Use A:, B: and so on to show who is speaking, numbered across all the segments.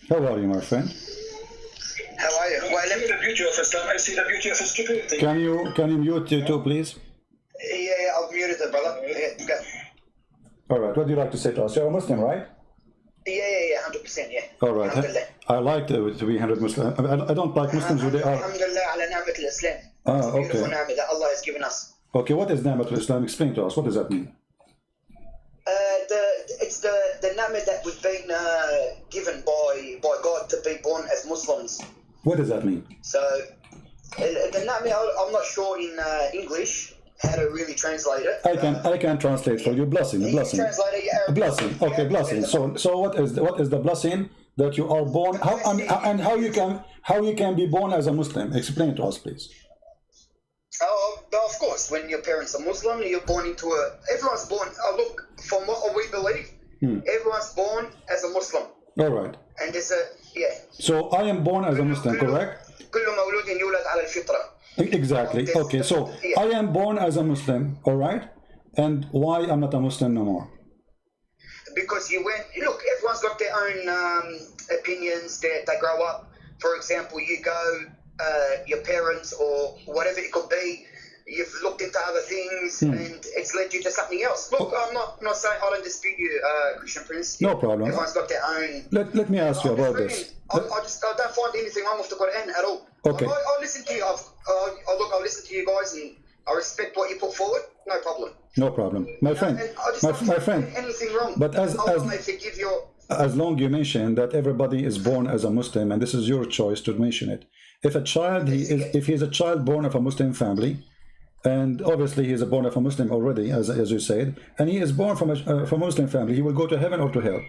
A: How are you, my friend?
B: How are you? Well, let me the beauty of Islam. I see the beauty of stupidity.
A: Can you mute you too, please?
B: Yeah, I've muted it, brother. Yeah, go.
A: All right. What do you like to say to us? You're a Muslim, right?
B: Yeah, 100%, yeah.
A: All right.
B: Alhamdulillah.
A: I like to be 100 Muslim. I don't like Muslims who they are.
B: Alhamdulillah ala ni'mat al-Islam.
A: Okay.
B: Beautiful ni'mat that Allah has given us.
A: Okay. What is Ni'mat al-Islam? Explain to us. What does that mean?
B: It's the ni'mat that we've been given by God to be born as Muslims.
A: What does that mean?
B: So, the ni'mat, I'm not sure in English how to really translate it.
A: I can translate for you. Blessing. A blessing.
B: Translate it, yeah.
A: A blessing. Okay, blessing. So what is the blessing that you are born? How you can be born as a Muslim? Explain to us, please.
B: Oh, of course. When your parents are Muslim, you're born into a. Everyone's born. Look, from what we believe, everyone's born as a Muslim.
A: All right.
B: And there's a
A: So I am born as a Muslim, correct?
B: كل مولود يولد على الفطرة.
A: Exactly. Okay. So I am born as a Muslim. All right. And why I'm not a Muslim no more?
B: Because you went. Look, everyone's got their own opinions. They grow up. For example, you go. Your parents or whatever it could be, you've looked into other things and it's led you to something else. Look, I'm not saying I don't dispute you, Christian Prince.
A: No problem.
B: Everyone's got their own.
A: Let me ask you about this.
B: I don't find anything wrong with the Quran at all.
A: Okay.
B: I listen to you. I listen to you guys and I respect what you put forward. No problem.
A: No problem, my friend. My friend.
B: Anything wrong?
A: But
B: Allah may forgive your.
A: As long you mention that everybody is born as a Muslim, and this is your choice to mention it. If he is a child born of a Muslim family, and obviously he is born of a Muslim already, as you said, and he is born from a Muslim family, he will go to heaven or to hell.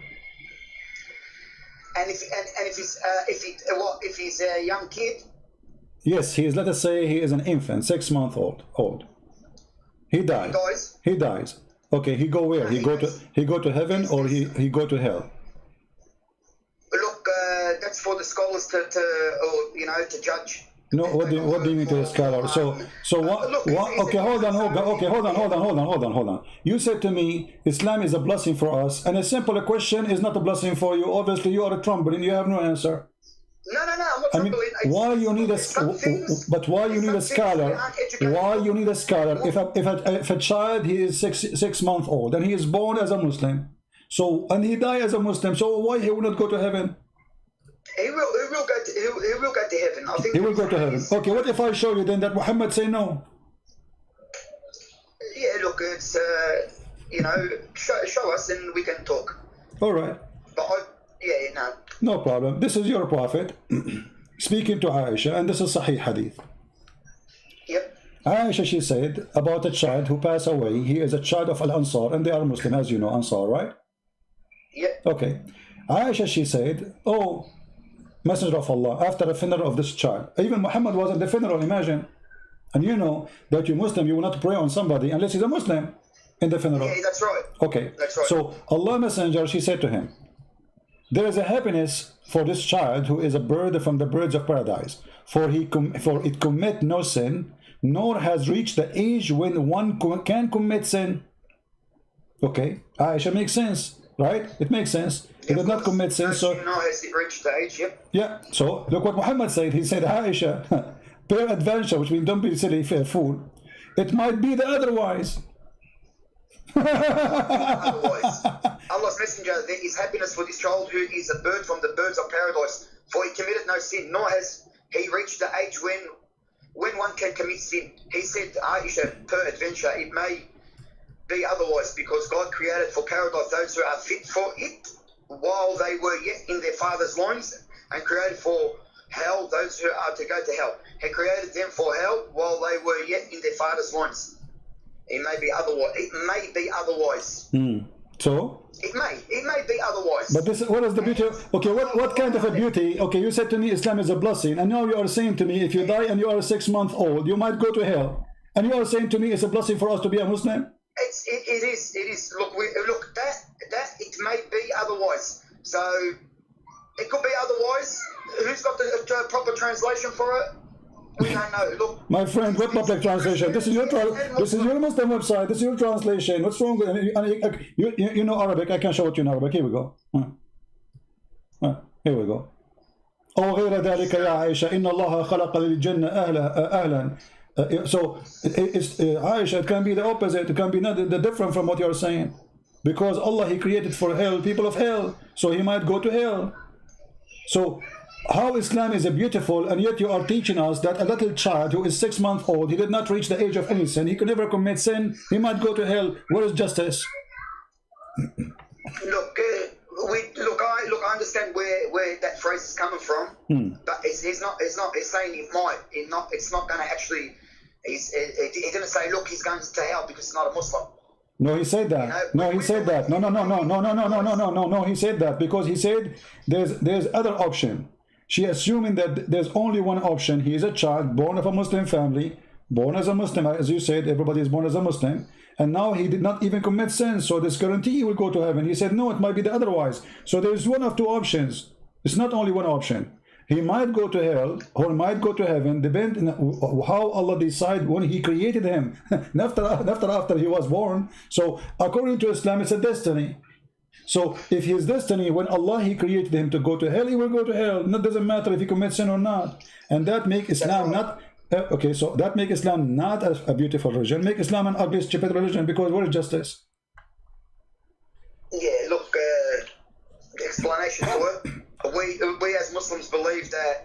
B: And if he's a young kid.
A: Yes, he is. Let us say he is an infant, 6 months old. He dies. He dies. Okay, he go where? He go to heaven or he go to hell?
B: Look, that's for the scholars to judge.
A: No, what do you mean to a scholar? So what? Okay, hold on. You said to me, Islam is a blessing for us, and a simple question is not a blessing for you. Obviously, you are a trembling. You have no answer.
B: No, I'm not trembling.
A: Why you need a why you need a scholar? Why you need a scholar? If a child he is six months old and he is born as a Muslim, and he die as a Muslim, so why he will not go to heaven?
B: He will go to heaven. I think
A: he will go to heaven. Okay, what if I show you then that Muhammad say no?
B: Yeah, look, it's show us and we can talk.
A: All right.
B: But no.
A: No problem. This is your prophet speaking to Aisha, and this is Sahih Hadith.
B: Yep.
A: Aisha, she said about a child who passed away. He is a child of Al-Ansar, and they are Muslim, as you know, Ansar, right?
B: Yep.
A: Okay. Aisha, she said, oh, Messenger of Allah, after the funeral of this child, even Muhammad was at the funeral, imagine. And you know that you're Muslim, you will not pray on somebody unless he's a Muslim in the funeral.
B: Yeah, that's right.
A: Okay.
B: That's right.
A: So Allah Messenger, she said to him, there is a happiness for this child who is a bird from the birds of paradise, for it commit no sin, nor has reached the age when one can commit sin. Okay, Aisha, makes sense, right? It makes sense. It did not commit sin, so
B: has it reached the age? Yep.
A: Yeah. So look what Muhammad said. He said, Aisha, peradventure, which means don't be silly, fair fool. It might be the otherwise.
B: Otherwise, Allah's messenger, there is happiness for this child who is a bird from the birds of paradise, for he committed no sin, nor has he reached the age when one can commit sin. He said, Aisha, peradventure, it may be otherwise, because God created for paradise those who are fit for it while they were yet in their father's loins, and created for hell those who are to go to hell. He created them for hell while they were yet in their father's loins. It may be otherwise. It may be otherwise.
A: So?
B: It may be otherwise.
A: But this, what is the beauty? Okay, what kind of a beauty? Okay, you said to me Islam is a blessing, and now you are saying to me if you die and you are 6 months old, you might go to hell. And you are saying to me it's a blessing for us to be a Muslim?
B: It is. Look, that it may be otherwise. So it could be otherwise. Who's got the proper translation for it? We don't know. Look,
A: my friend, what public translation? This is your Muslim website. This is your translation. What's wrong with you know Arabic? I can show it to you in Arabic. Here we go. Here Here we go. أو غير ذلك يا عائشة إن الله خلق للجنة أهلا. So Aisha, it can be the opposite. It can be not the different from what you're saying, because Allah, He created for hell people of hell, so He might go to hell. So how Islam is beautiful, and yet you are teaching us that a little child who is 6 months old, he did not reach the age of any sin, he could never commit sin, he might go to hell. Where is justice?
B: I understand where that phrase is coming from, but he's saying he might. It's not going to actually. He didn't say, look, he's going to hell because he's not a Muslim.
A: No, he said that. No, he said that. No. He said that because he said there's other option. She assuming that there's only one option. He is a child born of a Muslim family, born as a Muslim, as you said. Everybody is born as a Muslim, and now he did not even commit sin. So this guarantee he will go to heaven. He said no, it might be the otherwise. So there is one of two options. It's not only one option. He might go to hell or might go to heaven, depending on how Allah decide when He created him, after he was born. So according to Islam, it's a destiny. So if his destiny, when Allah He created him to go to hell, he will go to hell. It doesn't matter if he commits sin or not. And that make Islam not okay. So that make Islam not a beautiful religion. Make Islam an ugly, stupid religion. Because where is justice?
B: Yeah, look, the explanation for it. We as Muslims believe that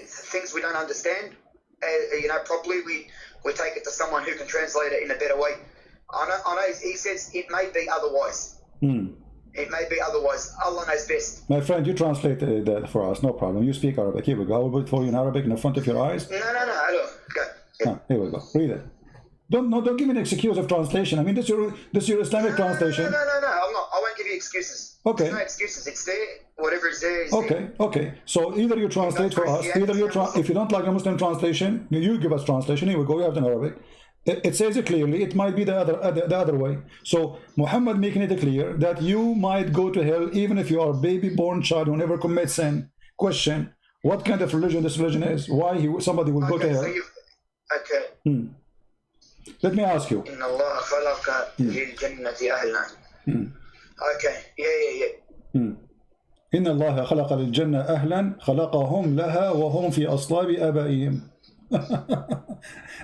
B: things we don't understand, properly, we take it to someone who can translate it in a better way. I know he says it may be otherwise. It may be otherwise. Allah knows best.
A: My friend, you translate that for us, no problem. You speak Arabic. Here we go. I will put it for you in Arabic in the front of your eyes.
B: No. Look, go. Yeah.
A: Here we go. Read it. Don't give me an excuse of translation. I mean, this is your Islamic translation.
B: No. I'm not. I won't give you excuses.
A: Okay.
B: There's no excuses. It's there. Whatever is there is
A: Okay. So either you translate for us, either you if you don't like a Muslim translation, you give us translation. Here we go. We have it in Arabic. It says it clearly. It might be the other way. So Muhammad making it clear that you might go to hell even if you are a baby-born child who never commits sin. Question: what kind of religion this religion is? Why somebody will go to hell?
B: Okay.
A: Let me ask you.
B: Inna Allah khalaqa lil jannati ahlan. Okay. Yeah.
A: إن الله خلق للجنة أهلا خلقهم لها وهم في أصلاب آبائهم.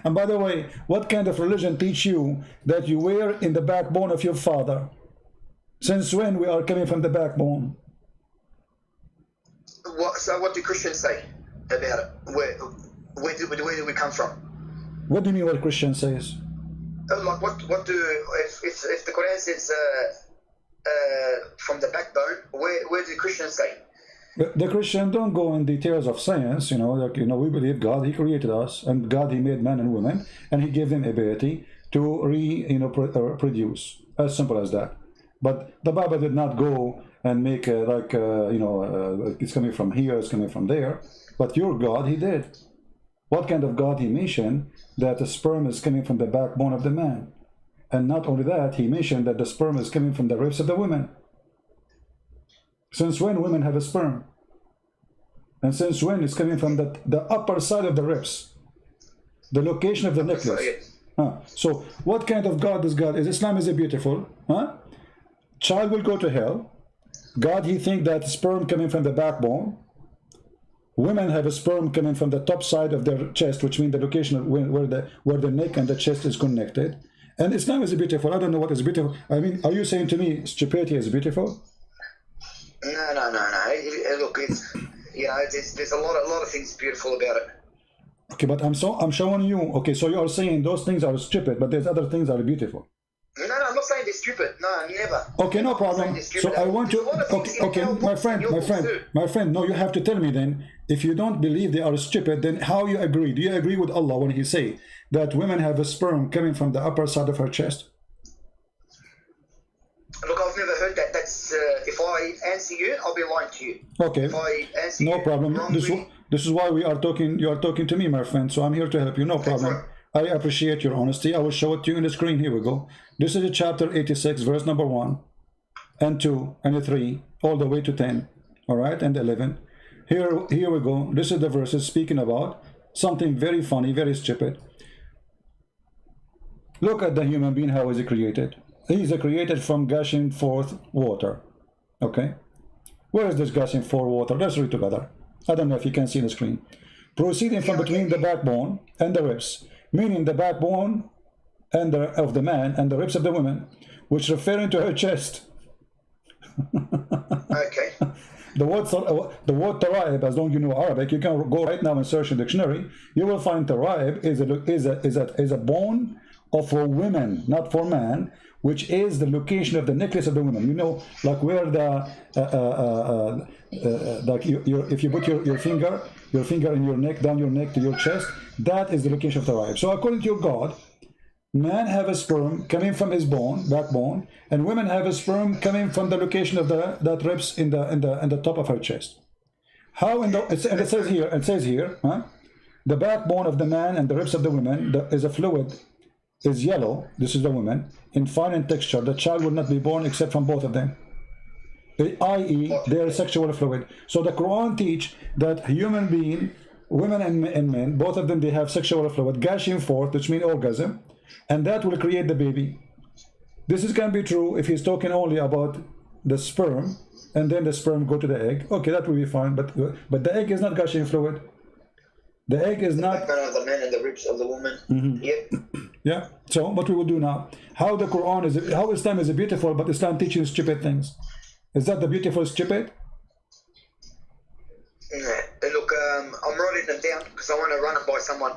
A: And by the way, what kind of religion teach you that you were in the backbone of your father? Since when we are coming from the backbone?
B: So what do Christians say about it? Where do we come from?
A: What do you mean what Christian says?
B: Like what do if the Quran says from the backbone, where do Christians say?
A: The Christian don't go in details of science, we believe God, He created us, and God, He made man and woman, and He gave them ability to produce. As simple as that. But the Bible did not go and make it's coming from here, it's coming from there. But your God, He did. What kind of God He mentioned that the sperm is coming from the backbone of the man. And not only that, He mentioned that the sperm is coming from the ribs of the women. Since when women have a sperm? And since when it's coming from the upper side of the ribs? The location of the necklace. So what kind of God is God? Islam is beautiful? Child will go to hell. God, He think that sperm coming from the backbone. Women have a sperm coming from the top side of their chest, which means the location of where the neck and the chest is connected. And Islam is beautiful. I don't know what is beautiful. I mean, are you saying to me stupidity is beautiful?
B: No. Look, there's a lot of things beautiful about it.
A: Okay, but I'm showing you. Okay, so you are saying those things are stupid, but there's other things that are beautiful.
B: No, I'm not saying they're stupid. No, never.
A: Okay, no problem. So I want to. Okay, my friend. No, you have to tell me then. If you don't believe they are stupid, then how you agree? Do you agree with Allah when He say that women have a sperm coming from the upper side of her chest?
B: Look, I've never heard that. That's if I answer you, I'll be lying to you.
A: Okay.
B: If I answer
A: no problem. This is why we are talking. You are talking to me, my friend. So I'm here to help you. No problem. I appreciate your honesty. I will show it to you on the screen. Here we go. This is chapter 86, verse number 1 and 2 and 3, all the way to 10. All right, and 11. Here we go. This is the verses speaking about something very funny, very stupid. Look at the human being, how is he created? He is created from gushing forth water. Okay? Where is this gushing for water? Let's read together. I don't know if you can see the screen. Proceeding from between the backbone and the ribs, meaning the backbone and of the man and the ribs of the woman, which referring to her chest.
B: Okay.
A: The word taraib, as long as you know Arabic, you can go right now and search in the dictionary. You will find taraib is a bone of a woman, not for man, which is the location of the necklace of the woman. You know, like where the like if you put your finger in your neck, down your neck to your chest, that is the location of taraib. So according to your God, man have a sperm coming from his backbone, and women have a sperm coming from the location of that ribs in the top of her chest. How and it says here, huh? The backbone of the man and the ribs of the woman is a fluid, is yellow. This is the woman, in fine in texture. The child will not be born except from both of them, i.e. their sexual fluid. So the Quran teach that human being, women and men, both of them, they have sexual fluid gushing forth, which means orgasm, and that will create the baby. This is can be true if he's talking only about the sperm, and then the sperm go to the egg. Okay, that will be fine, but the egg is not gushing fluid. The egg is not.
B: The of the man and the ribs of the woman. Yep.
A: Yeah. So what we will do now? How the Quran is? How Islam is beautiful, but Islam teaching stupid things. Is that the beautiful stupid?
B: Look, I'm writing them down because I want to run them by someone.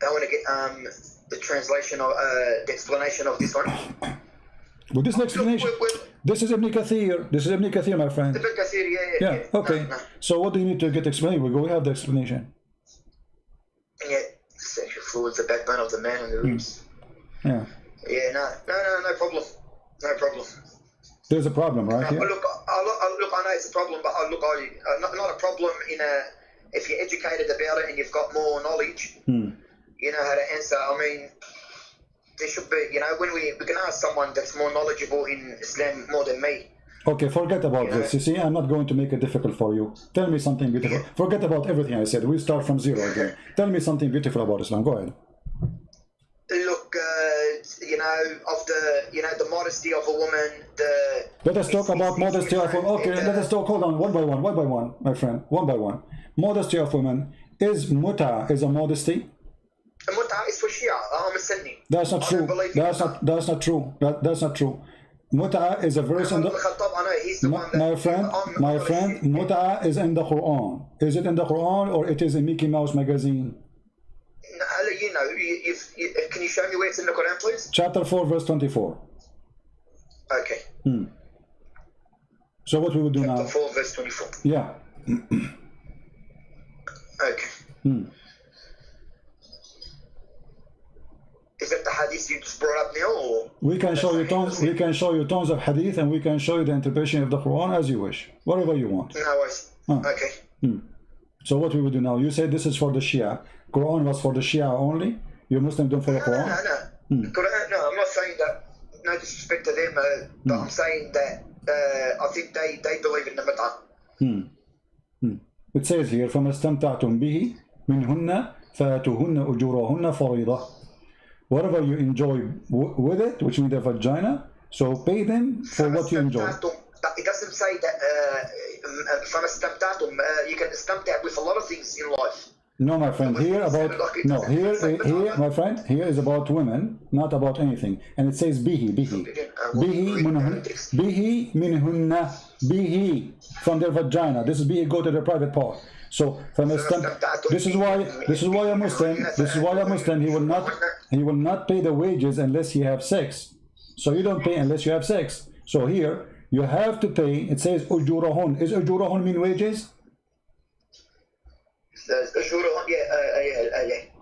B: I want to get the translation of the explanation of this one.
A: Well, this explanation. This is Ibn Kathir. This is Ibn Kathir, my friend.
B: Ibn Kathir, yeah.
A: Okay.
B: No.
A: So what do you need to get explained? We have the explanation.
B: Yeah, sexual fluids, the backbone of the man and the ribs.
A: Yeah.
B: Yeah, no problem. No problem.
A: There's a problem, right? Yeah.
B: Look, I know it's a problem, but not a problem if you're educated about it and you've got more knowledge. You know how to answer. I mean, there should be, when we can ask someone that's more knowledgeable in Islam more than me.
A: Okay, forget about this. You see, I'm not going to make it difficult for you. Tell me something beautiful. Forget about everything I said. We start from zero again. Tell me something beautiful about Islam. Go ahead.
B: Look, the modesty of a woman.
A: Let us talk about modesty of women. Okay, let us talk. Hold on, one by one, my friend. One by one. Modesty of women. Is muta is a modesty?
B: Muta is for Shia. I'm a Sunni.
A: That's not true. That's not true. That's not true. Muta is a verse in the. My friend, muta is in the Quran. Is it in the Quran or it is in Mickey Mouse magazine?
B: Can you show me where it's in the Quran, please?
A: Chapter 4, verse 24.
B: Okay.
A: So what we will do now?
B: Chapter 4, verse 24.
A: Yeah.
B: Okay. Is that the hadith you just brought up now, or
A: we can show you tons? We can show you tons of hadith, and we can show you the interpretation of the Quran as you wish, whatever you want.
B: No worries. Okay.
A: So what we will do now? You said this is for the Shia. Quran was for the Shia only. You Muslims don't follow Quran.
B: No. Quran, no, I'm not saying that. No disrespect to them, but I'm saying that I think they believe in the mat'ah.
A: It says here, فَمَا اسْتَمْتَعْتُمْ بِهِ مِنْهُنَّ فَآتُوهُنَّ أُجُورَهُنَّ فَرِيضَةً. Whatever you enjoy with it, which means the vagina, so pay them for what you enjoy.
B: It doesn't say that from you can istamta with a lot of things in life.
A: No, my friend. Here, my friend. Here is about women, not about anything. And it says bihi from their vagina. This is bihi, go to the private part. So this is why a Muslim. He will not pay the wages unless he have sex. So you don't pay unless you have sex. So here you have to pay. It says ujurahun. Is ujurahun mean wages?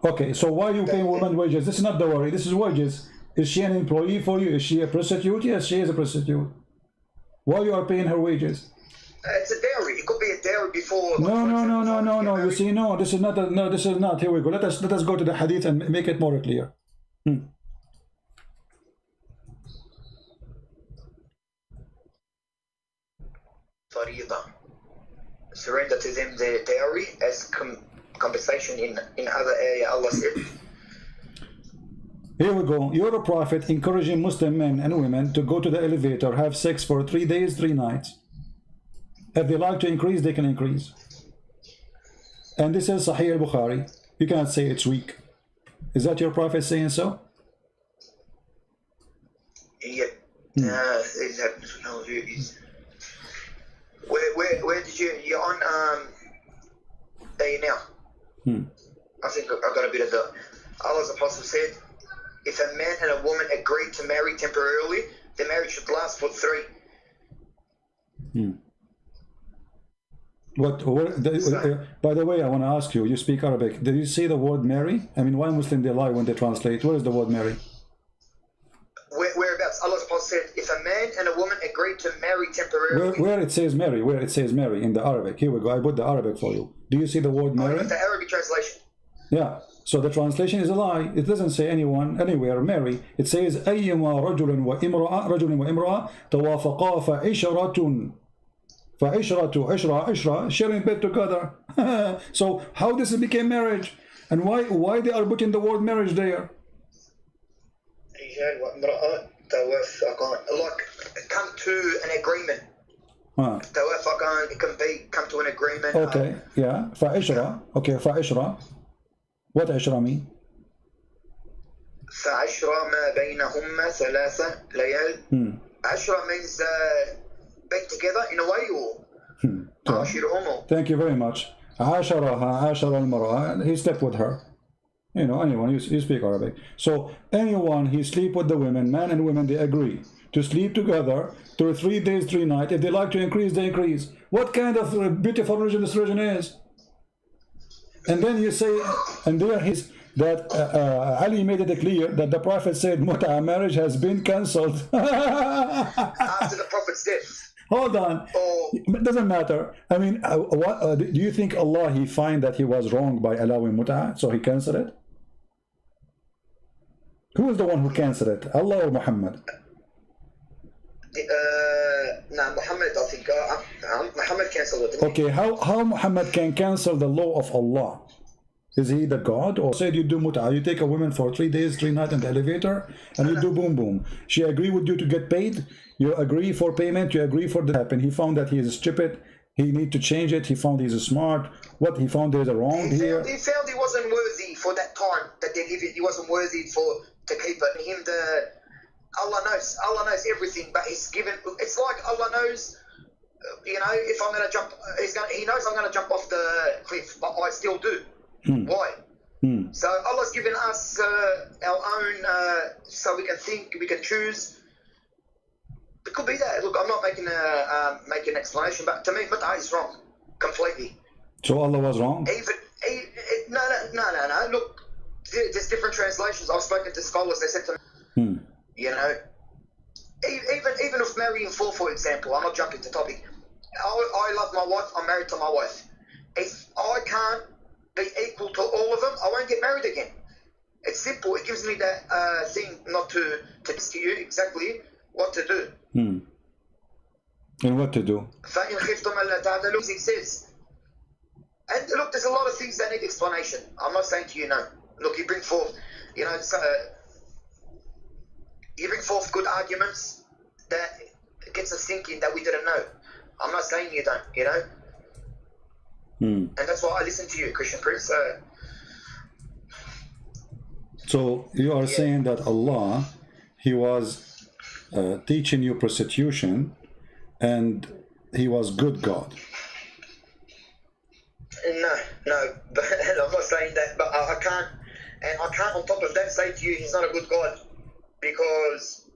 A: Okay, so why are you paying women wages? This is not the worry. This is wages. Is she an employee for you? Is she a prostitute? Yes, she is a prostitute. Why you are paying her wages?
B: It's a dowry. It could be a dowry before.
A: No. You see, no. This is not. No, this is not. Here we go. Let us go to the hadith and make it more clear.
B: Farida. Surrender to them the dowry as compensation in other area. Allah said.
A: Here we go. You're a prophet encouraging Muslim men and women to go to the elevator, have sex for 3 days, 3 nights. If they like to increase, they can increase. And this is Sahih al-Bukhari. You cannot say it's weak. Is that your prophet saying so?
B: Yeah. Where did you're on there now? I think I got a bit of the Allah's apostle said, if a man and a woman agree to marry temporarily, the marriage should last for 3.
A: By the way, I want to ask you, you speak Arabic. Did you say the word marry? I mean, why Muslim they lie when they translate? What is the word marry?
B: Whereabouts? Allah's apostle said, if a man and a woman agree to marry temporarily.
A: Where it says marry, where it says marry in the Arabic. Here we go. I put the Arabic for you. Do you see the word marry?
B: The Arabic translation.
A: Yeah. So the translation is a lie. It doesn't say anyone, anywhere, marry. It says أيما رجل وامرأة توافقا فعشرة sharing bed together. So how this became marriage? And why they are putting the word marriage there?
B: Like come to an agreement. It can be come to an agreement.
A: Okay, yeah. فعشرة. Okay, فعشرة. What عشرة mean?
B: فعشرة ما بينهما 3 ليال. عشرة means being together in a way or
A: Thank you very much. عاشر المرأة. He slept with her. You know, anyone, you speak Arabic. So anyone he sleep with the women, man and women, they agree to sleep together through 3 days, 3 nights. If they like to increase, they increase. What kind of beautiful religion this religion is? And then you say, and there is that Ali made it clear that the Prophet said Mut'a marriage has been cancelled.
B: After the Prophet's death.
A: Hold on. It doesn't matter. I mean, do you think Allah, he find that he was wrong by allowing Mut'a, so he cancelled it? Who is the one who cancelled it? Allah or Muhammad?
B: No, Muhammad, I think. Muhammad cancelled it.
A: Okay, how Muhammad can cancel the law of Allah? Is he the God? Or said you do Mut'a, you take a woman for 3 days, 3 nights in the elevator, and you do boom boom. She agree with you to get paid, you agree for payment, you agree for the happen. He found that he is stupid, he need to change it, he found he's smart. What he found there's a wrong here.
B: He found he wasn't worthy for that time that they live in. He wasn't worthy to keep it. Him Allah knows everything, but he's given. It's like Allah knows, you know, if I'm going to jump, he knows I'm going to jump off the cliff, but I still do. Why? So Allah's given us our own, so we can think, we can choose. It could be that. Look, I'm not making an explanation, but to me, Mut'a is wrong completely.
A: So Allah was wrong?
B: No. Look, there's different translations. I've spoken to scholars. They said to me, you know, even if marrying for example, I'm not jumping to topic. I love my wife. I'm married to my wife. If I can't be equal to all of them, I won't get married again. It's simple. It gives me that thing not to tell you exactly what to do.
A: And what to do?
B: It says. And look, there's a lot of things that need explanation. I'm not saying to you no. Look, you bring forth, you know, you bring forth good arguments that gets us thinking that we didn't know. I'm not saying you don't, you know. And that's why I listen to you, Christian Prince.
A: So you are saying that Allah, he was teaching you prostitution, and he was good God.
B: No, but I'm not saying that. But I can't on top of that say to you he's not a good God, because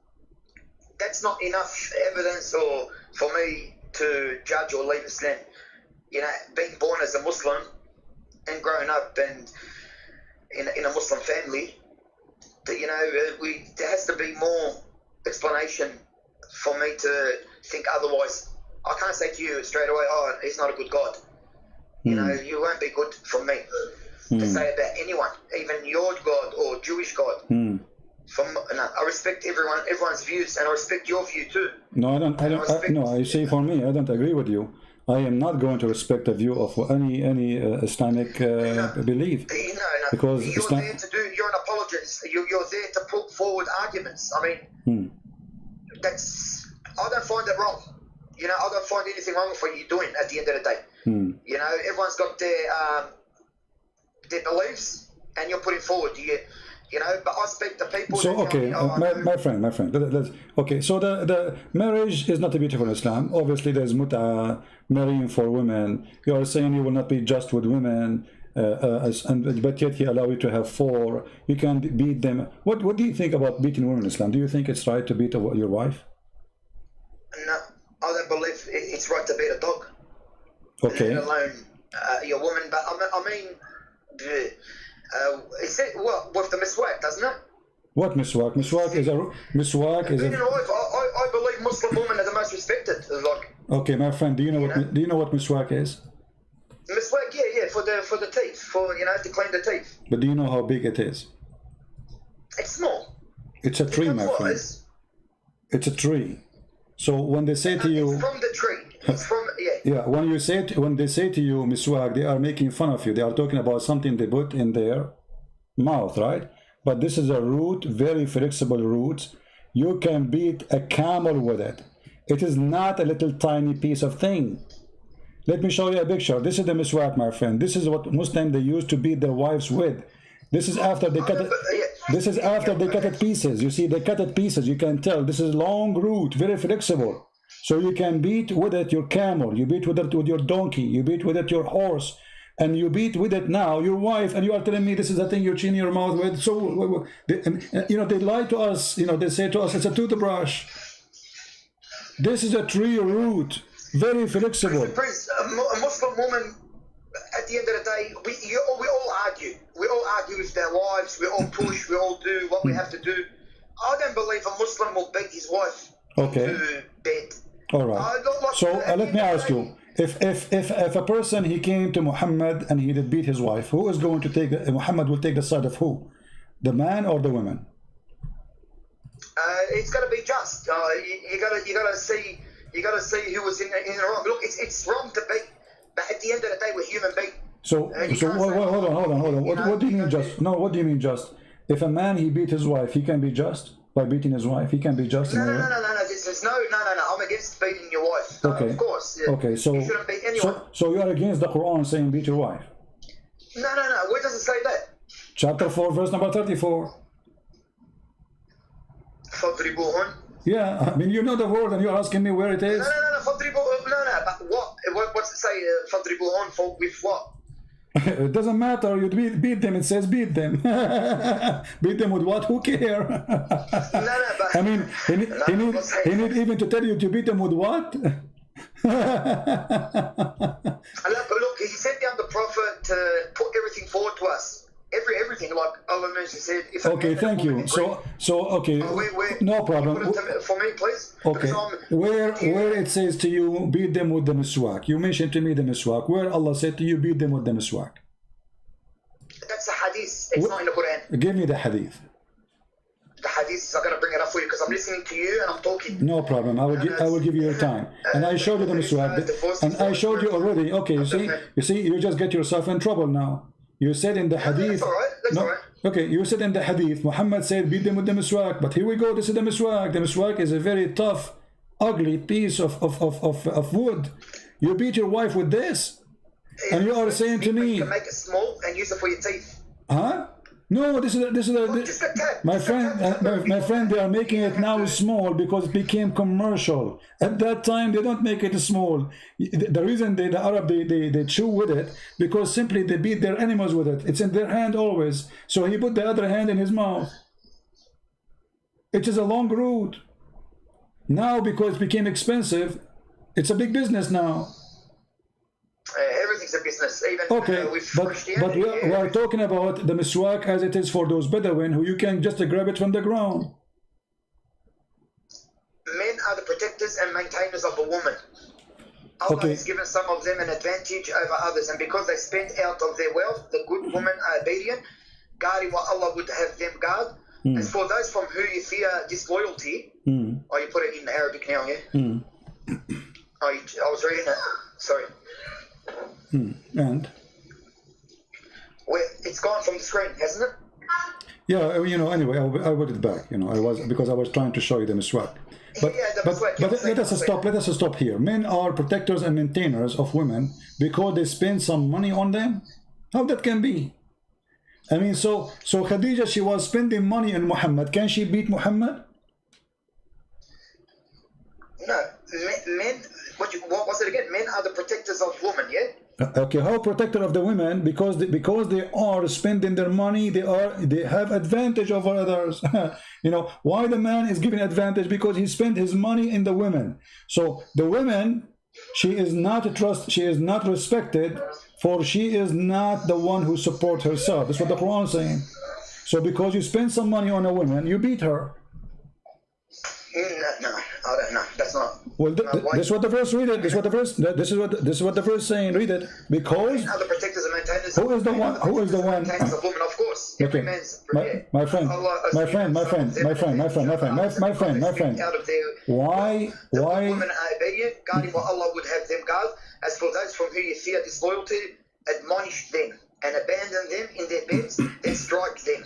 B: that's not enough evidence or for me to judge or leave Islam. You know, being born as a Muslim and growing up and in a Muslim family, you know, there has to be more explanation for me to think otherwise. I can't say to you straight away, oh, he's not a good God. You know, you won't be good for me to say about anyone, even your God or Jewish God. I respect everyone's views, and I respect your view too.
A: No, I don't. I say for me, I don't agree with you. I am not going to respect the view of any Islamic belief.
B: No.
A: Because
B: you're an apologist. You're there to put forward arguments. I mean, I don't find it wrong. You know, I don't find anything wrong with what you're doing at the end of the day. You know, everyone's got their beliefs, and you're putting forward. You know, but I speak to people.
A: So okay, my friend, okay. So the marriage is not beautiful in Islam. Obviously, there's mut'a, marrying for women. You are saying you will not be just with women, but yet He allow you to have 4. You can beat them. What do you think about beating women in Islam? Do you think it's right to beat your wife?
B: No, I don't believe it's right to beat a dog.
A: Okay.
B: Let alone your woman. But I mean. It said what with the miswak, doesn't it?
A: What miswak? Miswak is a
B: I believe Muslim women are the most respected. Like,
A: okay, my friend, do you know what miswak is?
B: Miswak, yeah, for the teeth, to clean the teeth.
A: But do you know how big it is?
B: It's small.
A: It's a tree, my friend. It's a tree. So when they say to you,
B: it's from the tree. It's from
A: yeah. When they say to you miswak, they are making fun of you. They are talking about something they put in their mouth, right? But this is a root, very flexible root. You can beat a camel with it. It is not a little tiny piece of thing. Let me show you a picture. This is the miswak, my friend. This is what Muslims they used to beat their wives with. This is after they cut it. This is after they cut it pieces. You see, they cut it pieces. You can tell this is long root, very flexible. So you can beat with it your camel, you beat with it with your donkey, you beat with it your horse, and you beat with it now your wife, and you are telling me this is the thing you're cleaning your mouth with. So they lie to us. They say to us it's a toothbrush. This is a tree root, very flexible.
B: Prince, a Muslim woman, at the end of the day, we all argue. We all argue with their wives. We all push. We all do what we have to do. I don't believe a Muslim will beat his wife to bed.
A: All right. So let me ask you: if a person he came to Muhammad and he did beat his wife, who is going to take? Muhammad will take the side of who? The man or the woman?
B: It's got to be just. You got to see who was in the wrong. Look, it's wrong to beat, but at the end of the day, we're human beings.
A: So hold on. What do you mean just? No, what do you mean just? If a man he beat his wife, he can be just by beating his wife. He can be just.
B: No. I'm against beating your wife.
A: Okay.
B: Of course. Yeah.
A: Okay. So
B: you shouldn't beat anyone.
A: So you are against the Quran saying beat your wife?
B: No. Where does it say that?
A: Chapter 4, verse number 34.
B: فَضْرِبُوهُنْ.
A: Yeah, I mean you know the word and you're asking me where it is.
B: No. فَضْرِبُوهُنْ. No. But what's it say? فَضْرِبُوهُنْ for with what?
A: It doesn't matter. You beat them. It says beat them. Beat them with what? Who care?
B: But
A: I mean, he need even to tell you to beat them with what?
B: Look, he sent down the prophet to put everything forward to us. Everything, like Allah said.
A: Okay, thank you. So okay, no problem.
B: For me, please.
A: Okay, where it says to you beat them with the miswak? You mentioned to me the miswak. Where Allah said to you beat them with the miswak?
B: That's a hadith. It's not in the Quran.
A: Give me the hadith.
B: The hadith, I'm gonna bring it up for you because I'm listening to you and I'm talking.
A: No problem. I will give you your time. And I showed you the miswak. And I showed you already. Okay, you see, you just get yourself in trouble now. You said in the hadith.
B: That's all right.
A: Okay, you said in the hadith, Muhammad said beat them with the miswak. But here we go. This is the miswak. The miswak is a very tough, ugly piece of wood. You beat your wife with this, and you are saying to me,
B: you can make it small and use it for your teeth.
A: Huh? No, this is my friend. They are making it now small because it became commercial. At that time, they don't make it small. The reason the Arab they chew with it because simply they beat their animals with it. It's in their hand always. So he put the other hand in his mouth. It is a long root. Now because it became expensive, it's a big business now.
B: Everything's a business, even with Christianity.
A: But we are talking about the miswak as it is for those Bedouin who you can just grab it from the ground.
B: Men are the protectors and maintainers of a woman. Allah has given some of them an advantage over others, and because they spend out of their wealth, the good women are obedient, guarding what Allah would have them guard. As for those from who you fear disloyalty, you put it in Arabic now, yeah? I was reading it. Sorry.
A: And?
B: It's gone from the screen, hasn't it?
A: Yeah, you know, anyway, I put it back, you know, because I was trying to show you the miswak. But,
B: Yeah, the
A: but,
B: miswak,
A: but
B: yeah,
A: let us stop here. Men are protectors and maintainers of women because they spend some money on them. How that can be? I mean, so Khadija, she was spending money on Muhammad. Can she beat Muhammad?
B: No, men. What was it again? Men are the protectors of women. Yeah.
A: Okay, how protector of the women? Because they are spending their money, they have advantage over others. You know why the man is given advantage? Because he spent his money in the women. So the women, she is not respected, for she is not the one who supports herself. That's what the Quran is saying. So because you spend some money on a woman, you beat her.
B: No, I don't know. That's not.
A: Well, this is what the verse. Read it. This is what the verse saying. Read it. Because
B: other protectors and maintainers.
A: Who is the one? Who is the one?
B: Maintainers of women, of course.
A: Okay, my friend.
B: Out of their,
A: Why?
B: women are obedient, guarding what Allah would have them guard. As for those from whom you fear disloyalty, admonish them and abandon them in their beds, then strike them.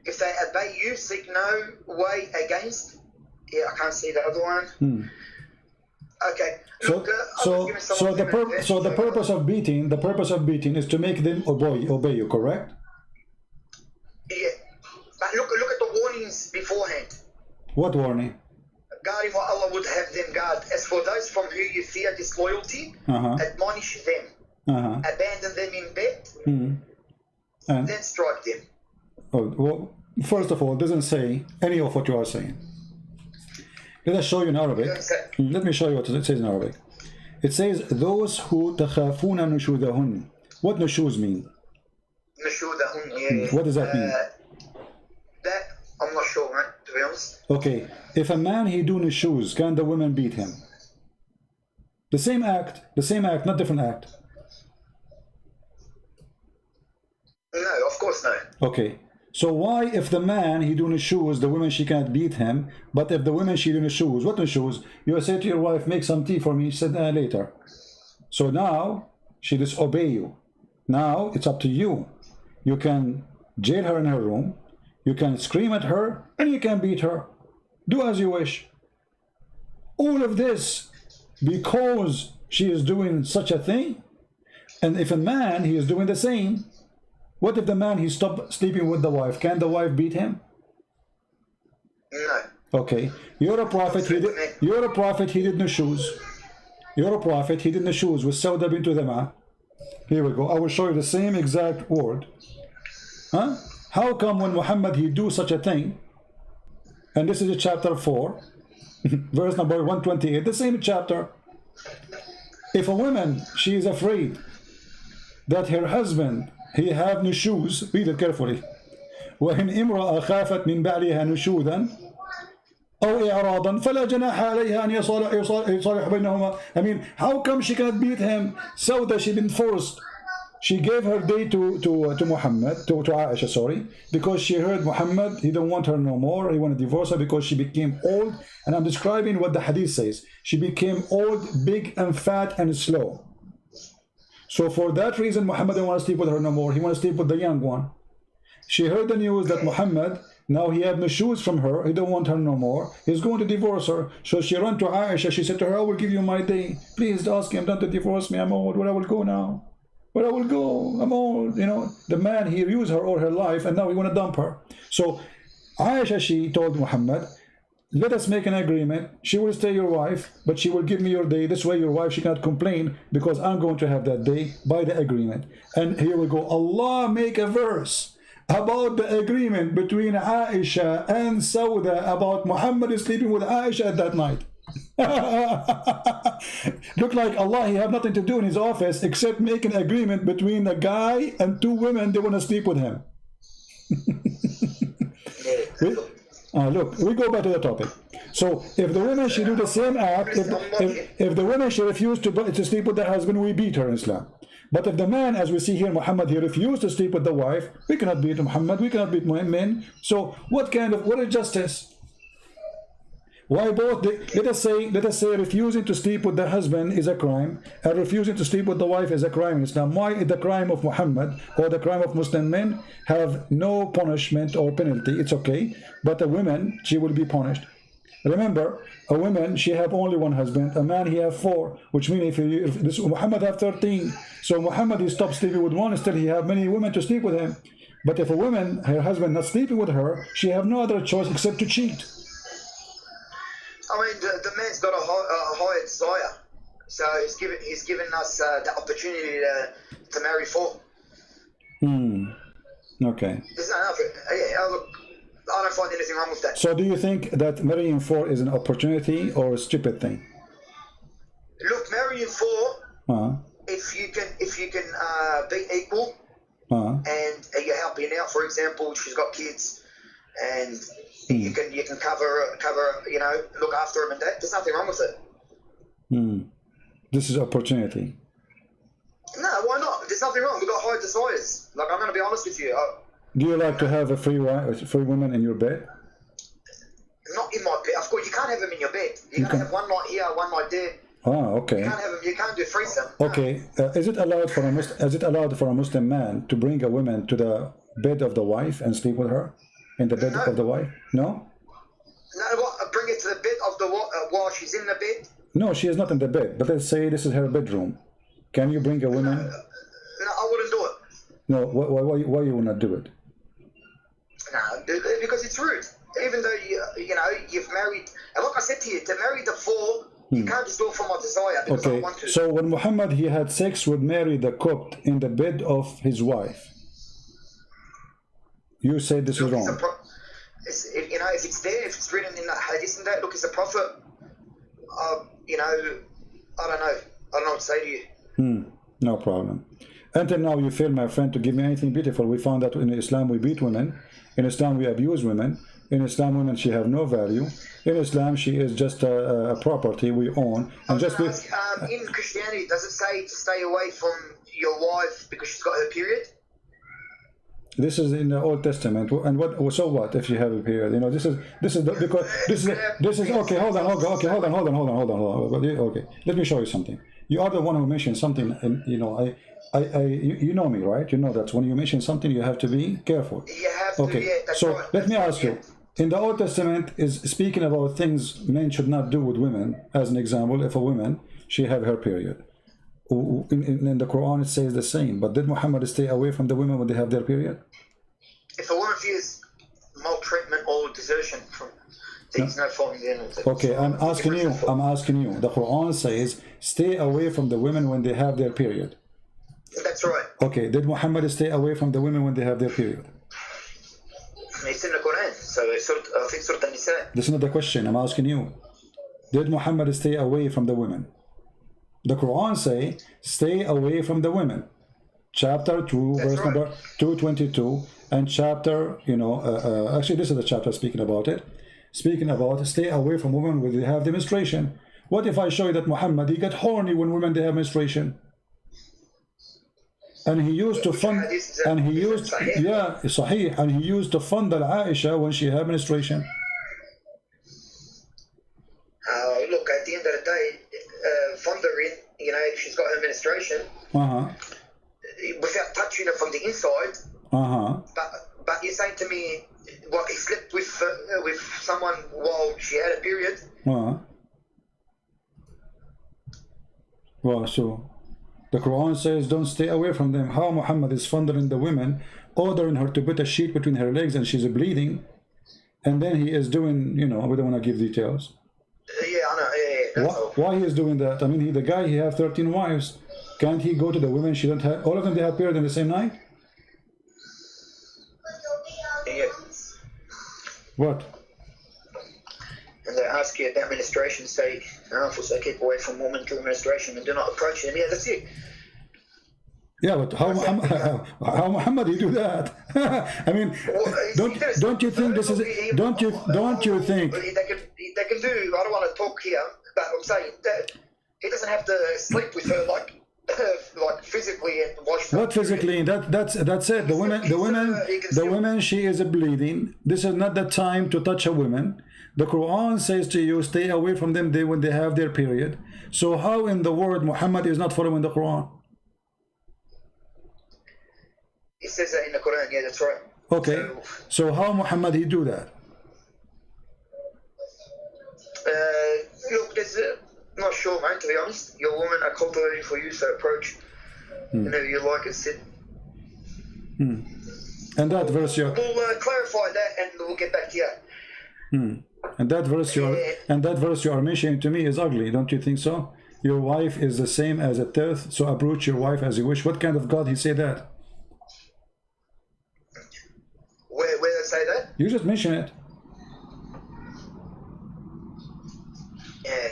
B: If they obey you, seek no way against. Yeah, I can't see the other one. Okay. Look,
A: the purpose of beating is to make them obey you, correct?
B: Yeah. But look at the warnings beforehand.
A: What warning?
B: Guarding what Allah would have them guard. As for those from whom you fear disloyalty, admonish them. Abandon them in bed,
A: and
B: then strike them.
A: Oh, well, first of all, it doesn't say any of what you are saying. Let us show you in Arabic. Let me show you what it says in Arabic. It says, those who تخافون نشوذهن. What nushuz mean?
B: نشوذهن, yeah.
A: What does that mean?
B: That, I'm not sure, man, to be honest.
A: Okay, if a man he do nushuz, can the woman beat him? The same act, not different act.
B: No, of course no.
A: Okay. So why, if the man he doing shoes, the woman she can't beat him, but if the woman she doing shoes, what shoes? You say to your wife, make some tea for me. She said later. So now she disobey you. Now it's up to you. You can jail her in her room, you can scream at her, and you can beat her. Do as you wish. All of this because she is doing such a thing. And if a man he is doing the same. What if the man he stopped sleeping with the wife? Can the wife beat him?
B: No.
A: Okay. You're a prophet. He did no shoes. You're a prophet. He did no shoes with Sauda bint Dama. Here we go. I will show you the same exact word. Huh? How come when Muhammad he do such a thing? And this is chapter 4, verse number 128. The same chapter. If a woman she is afraid that her husband he have nushuz, read it carefully. وإن امرأة خافت من بعلها نشوذا أو إعراضا فلا جناح عليها أن يصالح بينهما. I mean, how come she cannot beat him? So that she been forced. She gave her day to Muhammad, to Aisha, sorry, because she heard Muhammad, he don't want her no more. He want to divorce her because she became old. And I'm describing what the hadith says. She became old, big and fat and slow. So for that reason, Muhammad didn't want to sleep with her no more. He wants to sleep with the young one. She heard the news that Muhammad, now he have no shoes from her. He don't want her no more. He's going to divorce her. So she ran to Aisha. She said to her, I will give you my day. Please ask him not to divorce me. I'm old. Where I will go now? Where I will go? I'm old. You know, the man, he used her all her life and now he want to dump her. So Aisha, she told Muhammad, let us make an agreement. She will stay your wife, but she will give me your day. This way your wife, she cannot complain because I'm going to have that day by the agreement. And here we go. Allah make a verse about the agreement between Aisha and Sauda about Muhammad sleeping with Aisha at that night. Look like Allah, he have nothing to do in his office except make an agreement between a guy and two women. They want to sleep with him. Look, we go back to the topic. So if the woman she do the same act, if the woman she refused to sleep with the husband, we beat her in Islam. But if the man, as we see here, Muhammad, he refused to sleep with the wife, we cannot beat Muhammad, we cannot beat men. So what is justice? Why both? Let us say refusing to sleep with the husband is a crime, and refusing to sleep with the wife is a crime in Islam. Why is the crime of Muhammad or the crime of Muslim men have no punishment or penalty? It's okay, but a woman, she will be punished. Remember, a woman, she have only one husband. A man, he have 4, which means if this Muhammad have 13. So Muhammad, he stopped sleeping with one, still he have many women to sleep with him. But if a woman, her husband not sleeping with her, she have no other choice except to cheat.
B: I mean, the man's got a higher desire, so he's given us the opportunity to marry 4.
A: Okay.
B: There's no other, look, I don't find anything wrong with that.
A: So do you think that marrying 4 is an opportunity or a stupid thing?
B: Look, marrying 4, if you can be equal, and you're helping out. For example, she's got kids, and you can cover, look after them and that. There's nothing wrong with it.
A: This is opportunity.
B: No, why not? There's nothing wrong. We've got high desires. Like, I'm going to be honest with you.
A: Do you like to have a free woman in your bed?
B: Not in my bed. Of course, you can't have them in your bed. You can have one night here, one night there.
A: Okay.
B: You can't have them. You can't do threesome.
A: Okay. Is it allowed for a Muslim man to bring a woman to the bed of the wife and sleep with her in the bed of the wife? No.
B: No. What? Bring it to the bed of the while she's in the bed.
A: No, she is not in the bed. But let's say this is her bedroom. Can you bring a woman?
B: No, I wouldn't do it.
A: No. Why you will not do it?
B: No, because it's rude. Even though you've married, and like I said to you, to marry the 4, you can't just do it for my desire because I want to.
A: So when Muhammad he had sex with Mary the Copt in the bed of his wife, you say this is wrong.
B: If it's there, if it's written in the hadith and that, look, it's a prophet. I don't know what to say to you.
A: No problem. Until now, you fail, my friend, to give me anything beautiful. We found that in Islam we beat women. In Islam we abuse women. In Islam, women, she have no value. In Islam, she is just a property we own. And
B: in Christianity, does it say to stay away from your wife because she's got her period?
A: This is in the Old Testament. And so what if you have a period? This is okay. Hold on. Okay, let me show you something. You are the one who mentioned something, and you know me, right? You know that when you mention something, you have to be careful.
B: You have to.
A: Okay.
B: Yeah, that's
A: so
B: right.
A: let me ask you. In the Old Testament is speaking about things men should not do with women. As an example, if a woman she have her period, in the Quran it says the same. But did Muhammad stay away from the women when they have their period?
B: If a woman fears maltreatment or desertion, there's no fault in the end of it.
A: Okay, I'm asking you. The Quran says stay away from the women when they have their period.
B: That's right.
A: Okay, did Muhammad stay away from the women when they have their period?
B: It's in the Quran, so I think Surah An-Nisa.
A: This is not the question, I'm asking you. Did Muhammad stay away from the women? The Quran say, stay away from the women. Chapter 2, verse number 222, and chapter, actually this is the chapter speaking about it. Speaking about stay away from women when they have the menstruation. What if I show you that Muhammad, he got horny when women they have menstruation? And he used to fund, and he used, Sahih, and he used to fund Aisha when she had menstruation.
B: Look, at the end of the day, fundering, if she's got her menstruation, without touching her from the inside, but you're saying to me, what, he slept with someone while she had a period?
A: Well, so the Quran says don't stay away from them. How Muhammad is funding the women, ordering her to put a sheet between her legs and she's bleeding, and then he is doing, we don't want to give details.
B: Yeah, I know.
A: Why he is doing that? I mean, the guy, he have 13 wives. Can't he go to the women? She don't have, all of them, they have period in the same night?
B: Yeah.
A: What?
B: And they ask you about menstruation, say, so keep away from women during menstruation and do not approach them. Yeah, that's it.
A: Yeah, but how Muhammad he do that? I mean, don't you think this is? Don't you think?
B: They can do. I don't want to talk here, but I'm saying that he doesn't have to sleep with her like physically and wash.
A: What physically? That's it. The women. She is bleeding. This is not the time to touch a woman. The Quran says to you, stay away from them when they have their period. So how in the world Muhammad is not following the Quran?
B: It says that in the Quran, yeah, that's right.
A: Okay, so how Muhammad he do that?
B: Look, there's not sure, mate, to be honest. Your women are cultivating for you, so approach whenever you like it, sit.
A: And that verse you're
B: We'll clarify that and we'll get back to you.
A: and that verse you are mentioning to me is ugly, don't you think so? Your wife is the same as a tenth, so approach your wife as you wish. What kind of God he say that?
B: Where they say that?
A: You just mention it.
B: Yeah.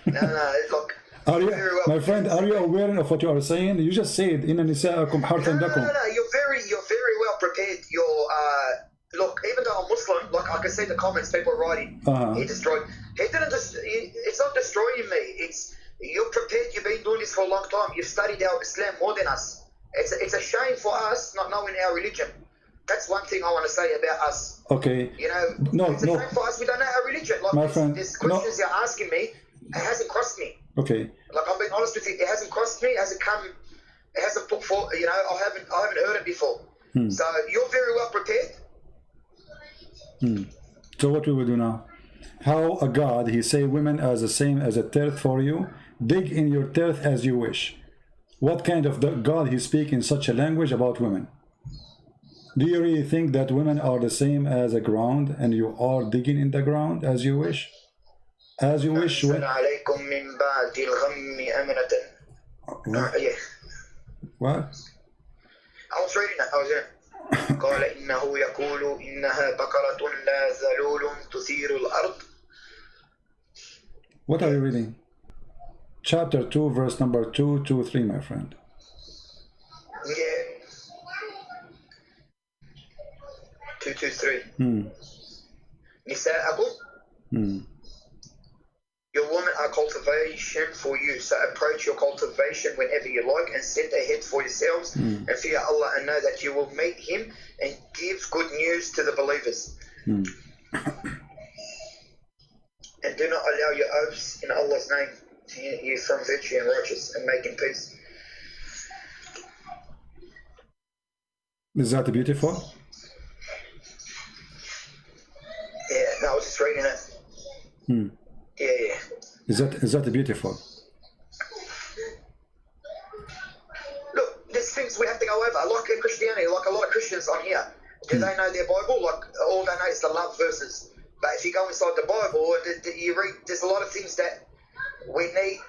B: No, look.
A: Are you,
B: very well
A: my friend, are you aware of what you are saying? You just said, "Inna nisa'akum harthun lakum."
B: No, you're very well prepared. Look, even though I'm Muslim, like I can see the comments people are writing. He destroyed. He didn't just. It's not destroying me. You're prepared. You've been doing this for a long time. You've studied our Islam more than us. It's a shame for us not knowing our religion. That's one thing I want to say about us.
A: Okay.
B: You know, it's a shame for us. We don't know our religion. Like
A: my friend,
B: there's questions you're asking me. It hasn't crossed me.
A: Okay.
B: Like I'm being honest with you, it hasn't crossed me. It hasn't come. It hasn't put forth. You know, I haven't heard it before. So you're very well prepared.
A: So what we will do now? How a God he say women as the same as a tenth for you. Dig in your tenth as you wish. What kind of God he speak in such a language about women? Do you really think that women are the same as a ground and you are digging in the ground as you wish? As you wish.
B: Yeah.
A: What?
B: I was reading that. I was there. قال إنه يقول إنها بقرة لا ذلول تثير الأرض.
A: What are you reading? Chapter 2, verse number 223, my friend.
B: Yeah. 223. نساءكم. Your women are cultivation for you, so approach your cultivation whenever you like and set ahead for yourselves and fear Allah and know that you will meet Him and give good news to the believers. And do not allow your oaths in Allah's name to hinder you from virtue and righteous and making peace.
A: Is that beautiful?
B: Yeah, no, I was just reading it. Yeah.
A: Is that beautiful?
B: Look, there's things we have to go over. Like in Christianity, like a lot of Christians on here, do they know their Bible? Like all they know is the love verses. But if you go inside the Bible, you read. There's a lot of things that we need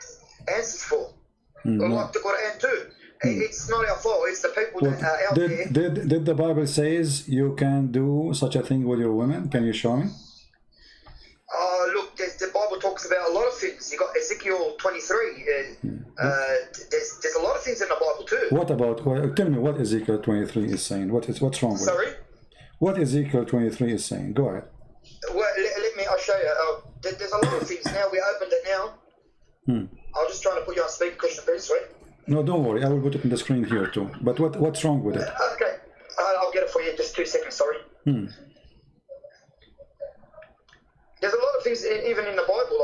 B: answers for. Like the Quran too. It's not our fault. It's the people that are out there.
A: Did the Bible says you can do such a thing with your women? Can you show me?
B: Look, the Bible talks about a lot of things. You got Ezekiel 23. There's a lot of things in the Bible too.
A: What about? Well, tell me what Ezekiel 23 is saying. What's wrong with
B: Sorry?
A: it? What Ezekiel 23 is saying? Go ahead.
B: Well, let me. I'll show you. There's a lot of things now. We opened it now. I'm just trying to put you on speaker, Christian Prince, right?
A: No, don't worry. I will put it on the screen here too. But what's wrong with it?
B: Okay. I'll get it for you in just 2 seconds. Sorry. There's a lot of things, even in the Bible,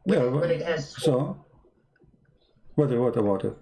B: like when it has.
A: So, what about it?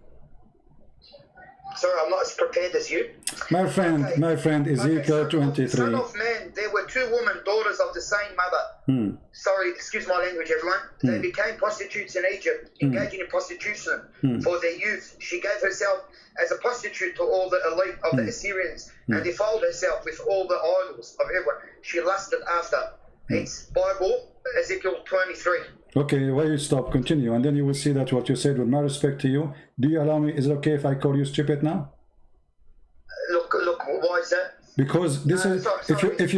B: Sorry, I'm not as prepared as you.
A: My friend, Ezekiel 23.
B: Son of man, there were 2 women, daughters of the same mother. Sorry, excuse my language, everyone. They became prostitutes in Egypt, engaging in prostitution for their youth. She gave herself as a prostitute to all the elite of the Assyrians and defiled herself with all the idols of everyone. She lusted after. It's Bible, Ezekiel 23.
A: Okay, why you stop? Continue, and then you will see that what you said, with my respect to you. Do you allow me? Is it okay if I call you stupid now?
B: Look, why is that?
A: Because this is if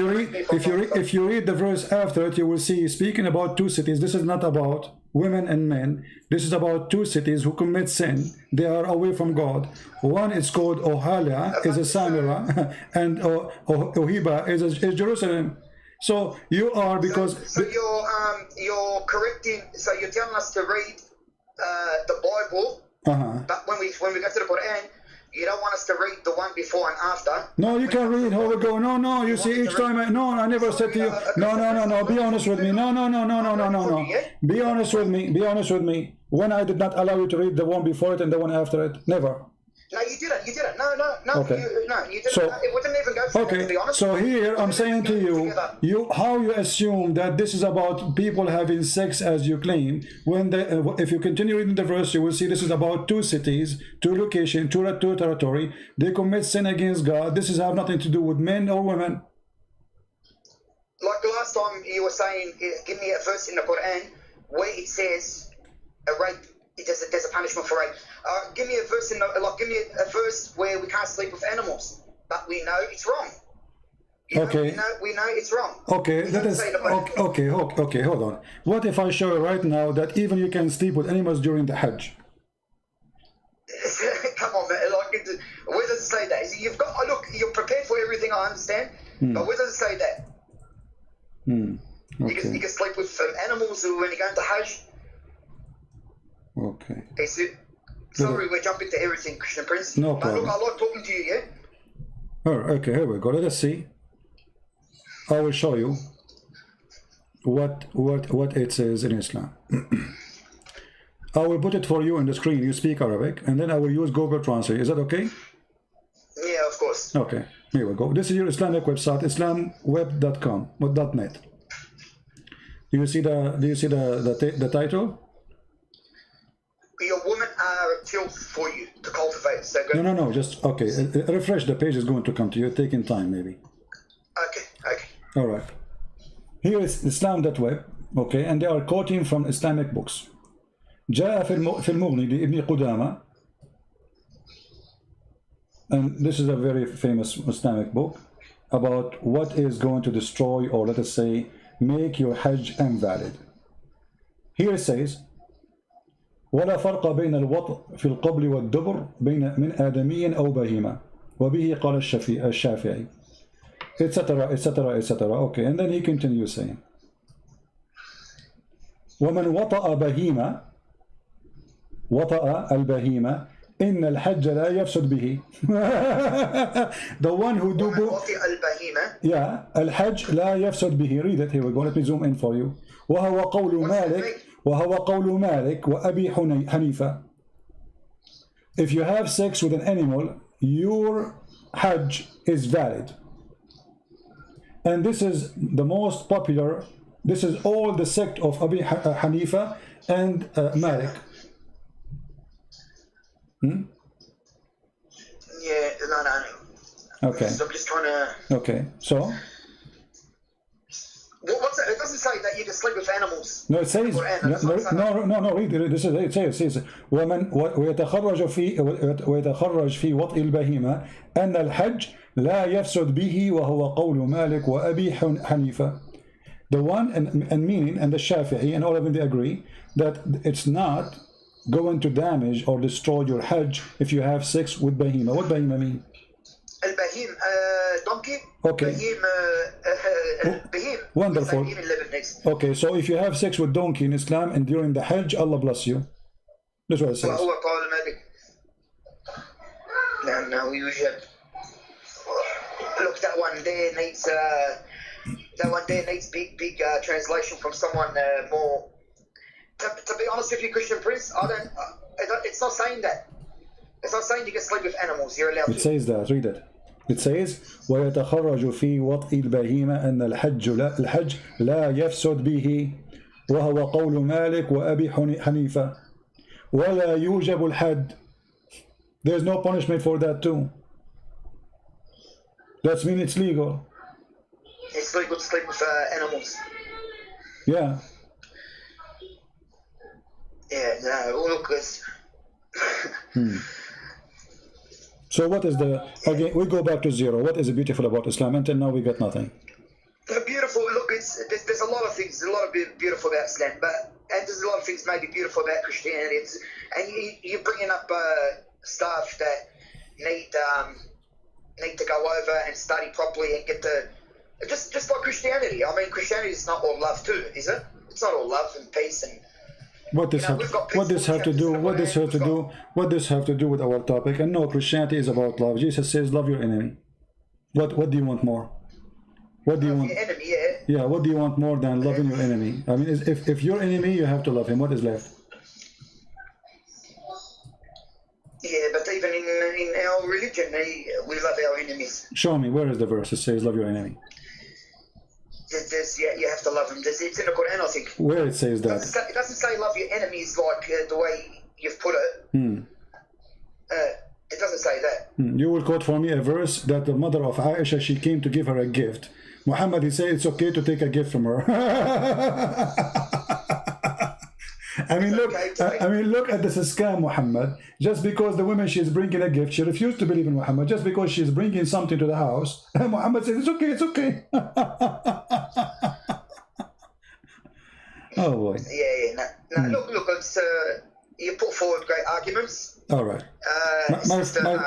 A: you read the verse after it, you will see speaking about 2 cities. This is not about women and men. This is about 2 cities who commit sin. They are away from God. One is called Ohalia, is a Samira, and Ohiba is Jerusalem. So you are because
B: so you're correcting. So you're telling us to read the Bible, but when we go to the Quran, You don't want us to read the one before and after.
A: No, you can read how we go. No, you see, each time I never said to you, no, be honest with me. No. Be honest with me. When I did not allow you to read the one before it and the one after it, never.
B: No, you didn't. No,
A: Okay.
B: you didn't.
A: So,
B: it wouldn't even go for that, to be
A: okay,
B: honest.
A: so here I'm saying to you, how you assume that this is about people having sex as you claim, when if you continue reading the verse, you will see this is about two cities, two locations, two territory. They commit sin against God. This is have nothing to do with men or women.
B: Like the last time you were saying, give me a verse in the Quran where it says a rape. There's a punishment for rape. Give me a verse give me a verse where we can't sleep with animals, but we know it's wrong.
A: Okay.
B: We know it's wrong.
A: Okay, that is okay. Hold on. What if I show you right now that even you can sleep with animals during the Hajj?
B: Come on, man. Where does it say that? You've got. Look, you're prepared for everything. I understand, but where does it say that?
A: Okay.
B: You can sleep with animals when you're going to Hajj.
A: Okay.
B: Sorry, we're jumping to everything, Christian Prince.
A: No
B: but
A: problem.
B: Look, I like talking to you, yeah?
A: Okay, here we go. Let us see. I will show you what it says in Islam. I will put it for you on the screen. You speak Arabic, and then I will use Google Translate. Is that okay?
B: Yeah, of course.
A: Okay, here we go. This is your Islamic website, islamweb.com, .net. Do you see the title?
B: Your women are tilled for you to cultivate. So go.
A: No. Just okay. Refresh the page is going to come to you. Taking time, maybe.
B: Okay.
A: All right. Here is Islam.web. Okay, and they are quoting from Islamic books. جاء في المغني لابن قدامة, and this is a very famous Islamic book about what is going to destroy, or let us say, make your Hajj invalid. Here it says, ولا فرق بين الوطء في القبل والدبر بين من آدمي أو بهيمة وبه قال الشافعي, etc. Okay, and then he continues saying, ومن وطأ بهيمة, وطأ البهيمة إن الحج لا يفسد به. The one who do yeah, الحج لا يفسد به. Read it. Here we go. Let me zoom in for you. وهو قول مالك وأبي حنيفة. If you have sex with an animal, your Hajj is valid. And this is the most popular. This is all the sect of Abi Hanifa and Malik.
B: Yeah, no.
A: Okay.
B: So I'm just trying to.
A: Okay, so.
B: What's it? It doesn't say that you can sleep with animals.
A: No, it says. No. Read it. This is it. It says. ومن ويتخرج في وطء البهيمة أن الحج لا يفسد به وهو قول مالك وأبي حنيفة. The one and meaning and the Shafi'i and all of them, they agree that it's not going to damage or destroy your Hajj if you have sex with bahima. What bahima mean?
B: Al-bahim, donkey.
A: Okay.
B: Bahim.
A: Wonderful. Okay, so if you have sex with donkey in Islam and during the Hajj, Allah bless you. That's what it says.
B: No, we usually look. That one there needs big translation from someone more. To be honest with you, Christian Prince, it's not saying that. It's not saying you can sleep with animals. You're allowed to.
A: It says that. Read it. It says ويتخرج في وطء البهيمة أن الحج لا يفسد به وهو قول مالك وأبي حنيفة ولا يوجب الحد. There's no punishment for that too. That means it's legal.
B: It's legal to sleep with animals.
A: Yeah.
B: Yeah, no, look,
A: So what is again, we go back to zero. What is beautiful about Islam? Until now we got nothing.
B: Beautiful, look, there's a lot of things, there's a lot of beautiful about Islam, and there's a lot of things maybe beautiful about Christianity, and you're bringing up stuff that need to go over and study properly and get the, just like Christianity. I mean, Christianity is not all love too, is it? It's not all love and peace and
A: What this have, what this have to do? What this have to do? What this have to do with our topic? And no, Christianity is about love. Jesus says, "Love your enemy." What do you want more? What do you want?
B: Enemy, yeah.
A: Yeah. What do you want more than loving your enemy? I mean, if your enemy, you have to love him. What is left?
B: Yeah, but even in our religion, we love our enemies.
A: Show me where is the verse that says, "Love your enemy."
B: Yeah, you have to love them. It's in the Quran, I think.
A: Where it says that?
B: It doesn't say love your enemies like the way you've put it. It doesn't say that.
A: You will quote for me a verse that the mother of Aisha, she came to give her a gift. Muhammad, he said it's okay to take a gift from her. I mean, look at this scam, Muhammad. Just because the woman, she's bringing a gift, she refused to believe in Muhammad. Just because she's bringing something to the house, Muhammad says, it's okay, it's okay. Oh boy.
B: Yeah. No, look, it's, you put forward great arguments.
A: All right.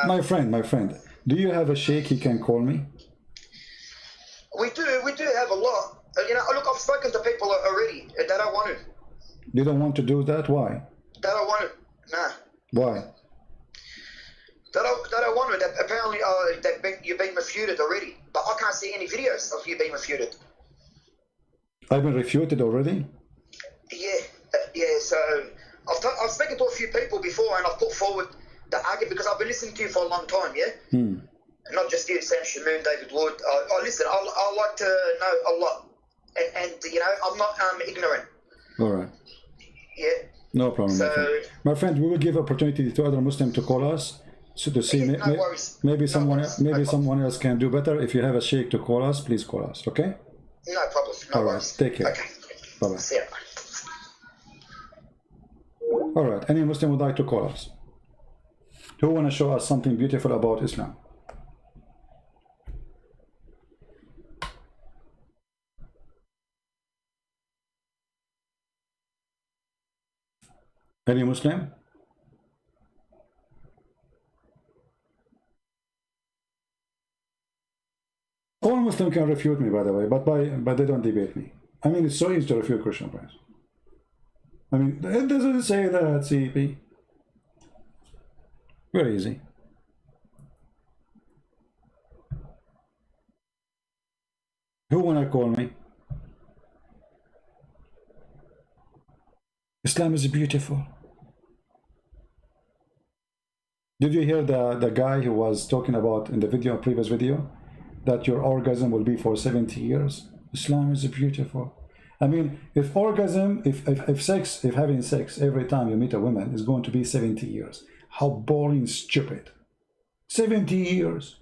A: My friend, do you have a sheikh he can call me?
B: We do have a lot. Look, I've spoken to people already that don't want to.
A: You don't want to do that? Why?
B: They don't want to. Nah.
A: Why?
B: They don't want to. Apparently, you've been refuted already. But I can't see any videos of you being refuted.
A: I've been refuted already?
B: Yeah. So I've spoken to a few people before, and I've put forward the argument because I've been listening to you for a long time. Yeah. Not just you, Sam Shamoon, David Wood. Listen. I like to know a lot, and I'm not ignorant.
A: All right.
B: Yeah.
A: No problem. So, my friend, we will give opportunity to other Muslims to call us to see. Maybe someone else can do better. If you have a sheikh to call us, please call us. Okay.
B: No problem. All right.
A: Take care.
B: Okay.
A: Bye bye.
B: See ya.
A: All right. Any Muslim would like to call us? Who want to show us something beautiful about Islam? Any Muslim? All Muslim can refute me, by the way, but they don't debate me. I mean, it's so easy to refute Christian friends. I mean, it doesn't say that, CP. Very easy. Who wanna call me? Islam is beautiful. Did you hear the guy who was talking about in the previous video, that your orgasm will be for 70 years? Islam is beautiful. I mean, if having sex every time you meet a woman is going to be 70 years, how boring, stupid. 70 years.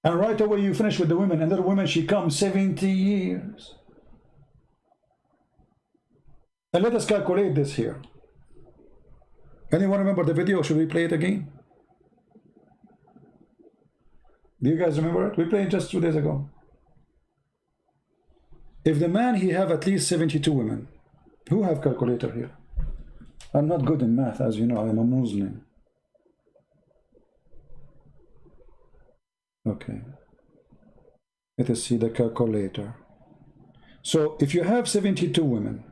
A: And right away you finish with the women, and that woman, she comes 70 years. And let us calculate this here. Anyone remember the video? Should we play it again? Do you guys remember it? We played it just 2 days ago. If the man, he have at least 72 women. Who have calculator here? I'm not good in math, as you know. I'm a Muslim. Okay. Let us see the calculator. So if you have 72 women,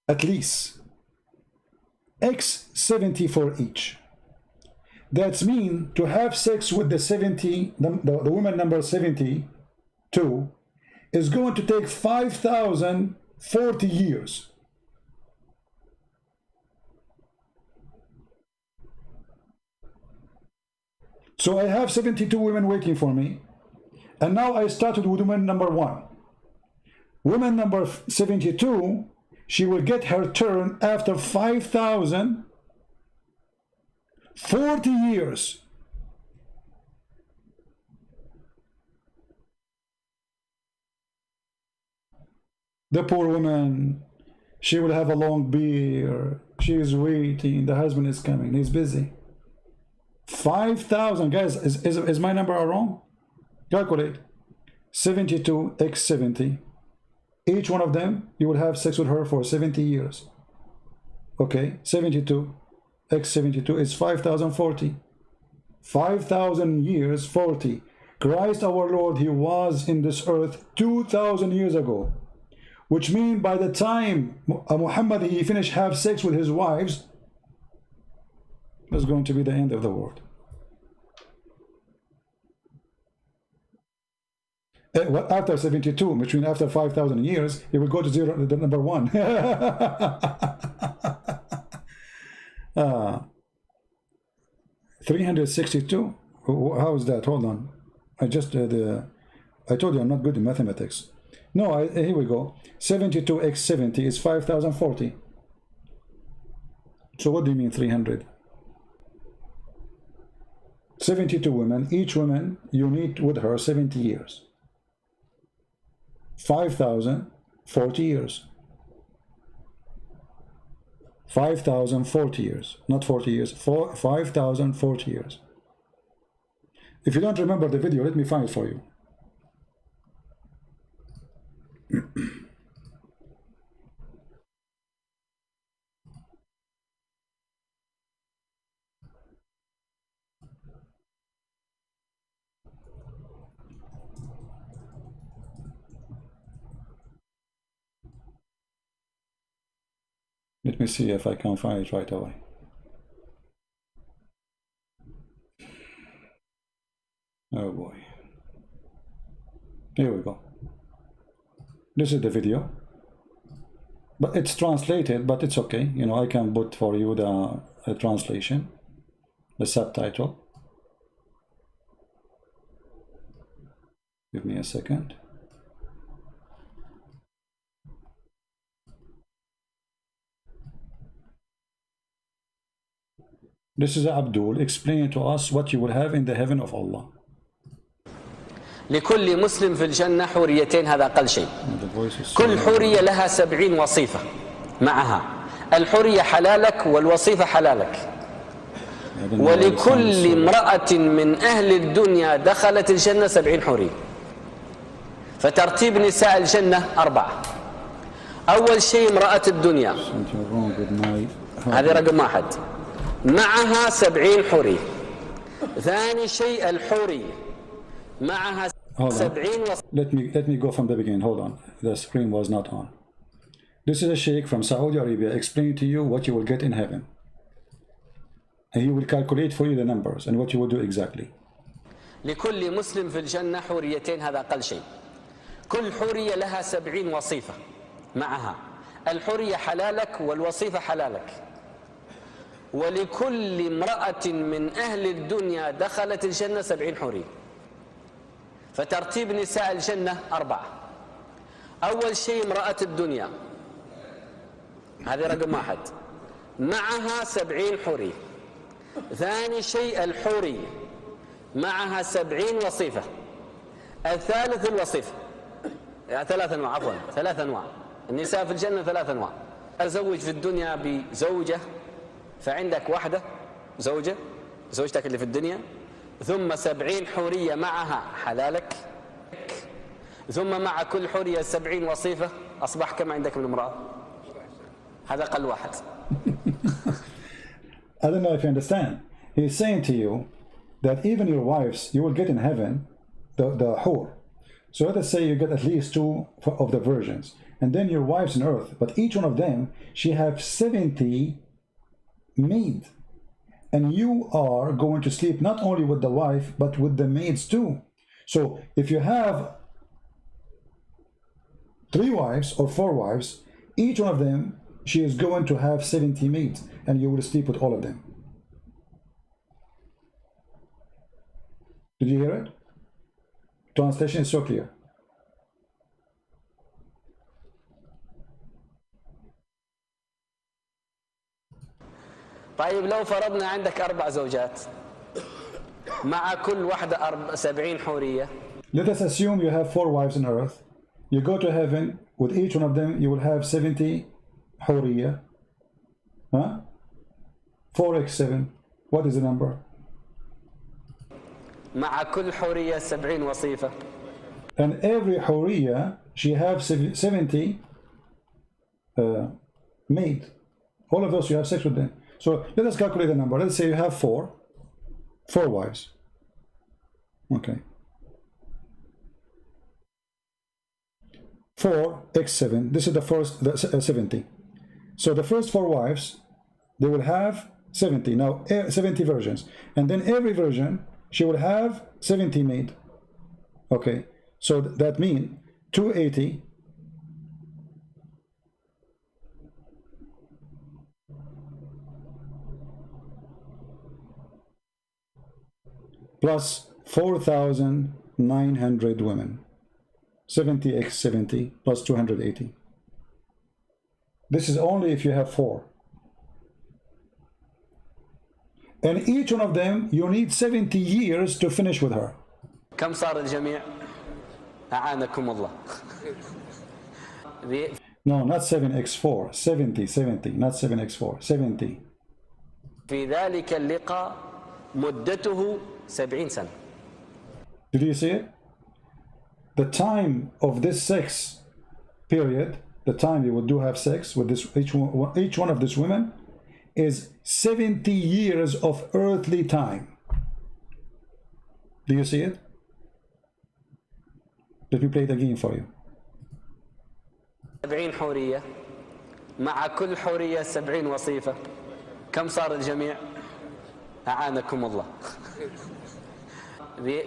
A: at least x 70 for each. That's mean to have sex with the woman number 72 is going to take 5,040 years. So I have 72 women waiting for me, and now I started with woman number 1. Woman number 72, she will get her turn after 5,040 years. The poor woman, she will have a long beard. She is waiting. The husband is coming. He's busy. 5,000. Guys, is my number wrong? Calculate. 72 x 70. Each one of them, you will have sex with her for 70 years. Okay, 72 x 72 is 5,040. 5,000 years, 40. Christ our Lord, he was in this earth 2,000 years ago, which means by the time Muhammad he finished have sex with his wives, that's going to be the end of the world. What after 72, which means after 5,000 years, it will go to zero, the number one. 362. How is that? Hold on. I just I told you I'm not good in mathematics. No, here we go. 72 x 70 is 5,040. So what do you mean 300? 72 women. Each woman you meet with her 70 years. 5,040 years. 5,040 years, not 40 years. 5,040 years. If you don't remember the video, let me find it for you. Let me see if I can find it right away. Oh boy. Here we go. This is the video. But it's translated, but it's okay. You know, I can put for you the translation, the subtitle. Give me a second. This is Abdul. Explain to us what you will have in the heaven of Allah.
C: لكل مسلم في الجنة حوريتين، هذا أقل شيء. كل حورية لها 70 وصيفة معها. الحورية حلالك والوصيفة حلالك. ولكل امرأة من أهل الدنيا دخلت الجنة 70 حورية. فترتيب نساء الجنة 4. أول شيء امرأة الدنيا، هذه رقم 1، معها 70 حورية. ثاني شيء الحورية معها 70
A: Let me go from the beginning. Hold on. The screen was not on. This is a sheikh from Saudi Arabia explaining to you what you will get in heaven. And he will calculate for you the numbers and what you will do exactly.
C: لكل مسلم في الجنة حوريتين، هذا أقل شيء. كل حورية لها 70 وصيفة معها. الحورية حلالك والوصيفة حلالك. ولكل امرأة من أهل الدنيا دخلت الجنة 70 حورية. فترتيب نساء الجنة 4. أول شيء امرأة الدنيا، هذه رقم 1، معها 70 حورية. ثاني شيء الحورية معها 70 وصيفة. الثالث الوصيفة، 3 أنواع، عفوا 3 أنواع. النساء في الجنة 3 أنواع. أزوج في الدنيا بزوجة، فعندك واحدة زوجة، زوجتك اللي في الدنيا، ثم 70 حورية معها حلالك، ثم مع كل حورية 70 وصيفة، أصبح كم عندك من امرأة؟ هذا أقل واحد.
A: I don't know if you understand. He's saying to you that even your wives, you will get in heaven, the hur. So let us say you get at least 2 of the virgins, and then your wives on earth, but each one of them, she have 70 maid. And you are going to sleep not only with the wife, but with the maids too. So if you have 3 wives or 4 wives, each one of them, she is going to have 70 maids, and you will sleep with all of them. Did you hear it? Translation is so clear.
C: طيب لو فرضنا عندك 4 زوجات مع كل واحدة 70 حورية.
A: Let us assume you have 4 wives on earth. You go to heaven, with each one of them you will have 70 حورية. Huh? 4x7. What is the number?
C: مع كل حورية 70 وصيفة.
A: And every حورية she have 70 maid. All of those you have sex with them. So let us calculate the number. Let's say you have 4 wives. Okay. 4x7. This is the first 70. So the first 4 wives, they will have 70. Now 70 virgins, and then every virgin she will have 70 maid. Okay, so that means 280 plus 4,900 women. 70x 70 plus 280. This is only if you have 4. And each one of them, you need 70 years to finish with her.
C: كم صار الجميع؟ أعانكم الله.
A: No, not 7x4. 70, not 7x4. 70.
C: في ذلك اللقاء مدته 70 سنة.
A: Did you see it? The time of this sex period, the time you would do have sex with this each one of these women, is 70 years of earthly time. Do you see it? Let me play it again for you.
C: 70 حورية مع كل حورية 70 وصيفة. كم صار الجميع؟ أعانكم الله.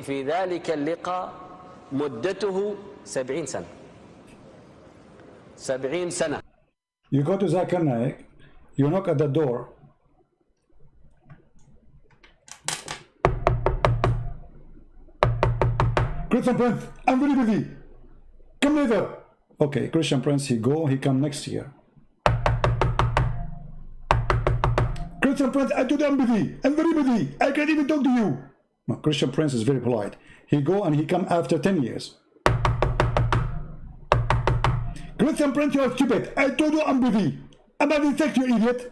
C: في ذلك اللقاء مدته 70 سنة. 70 سنة.
A: You go to Zakir Naik, you knock at the door. Christian Prince, I'm very busy. Come later. Okay, Christian Prince, he come next year. Christian Prince, I told you I'm busy. I'm very busy. I can't even talk to you. No, Christian Prince is very polite. He and he come after 10 years. Christian Prince, you are stupid. I told you I'm busy. I'm having sex, you idiot.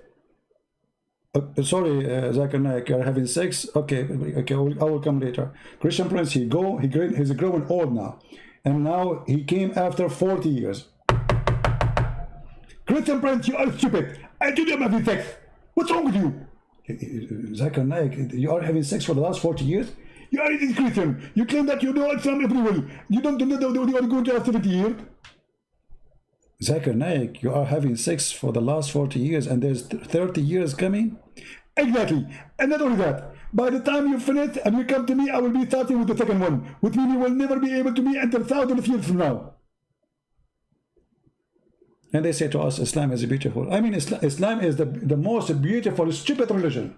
A: Sorry, Zakir Naik, you're having sex? Okay, I will come later. Christian Prince, he's growing old now. And now he came after 40 years. Christian Prince, you are stupid. I told you I'm having sex. What's wrong with you? Zakir Naik, you are having sex for the last 40 years? You are a Christian. You claim that you know Islam very well. You don't know that you are going to have 70 years. Zakir Naik, you are having sex for the last 40 years and there's 30 years coming? Exactly. And not only that, by the time you finish and you come to me, I will be starting with the second one, which means you will never be able to meet until thousands of years from now. And they say to us, Islam is beautiful. I mean, Islam is the most beautiful, stupid religion.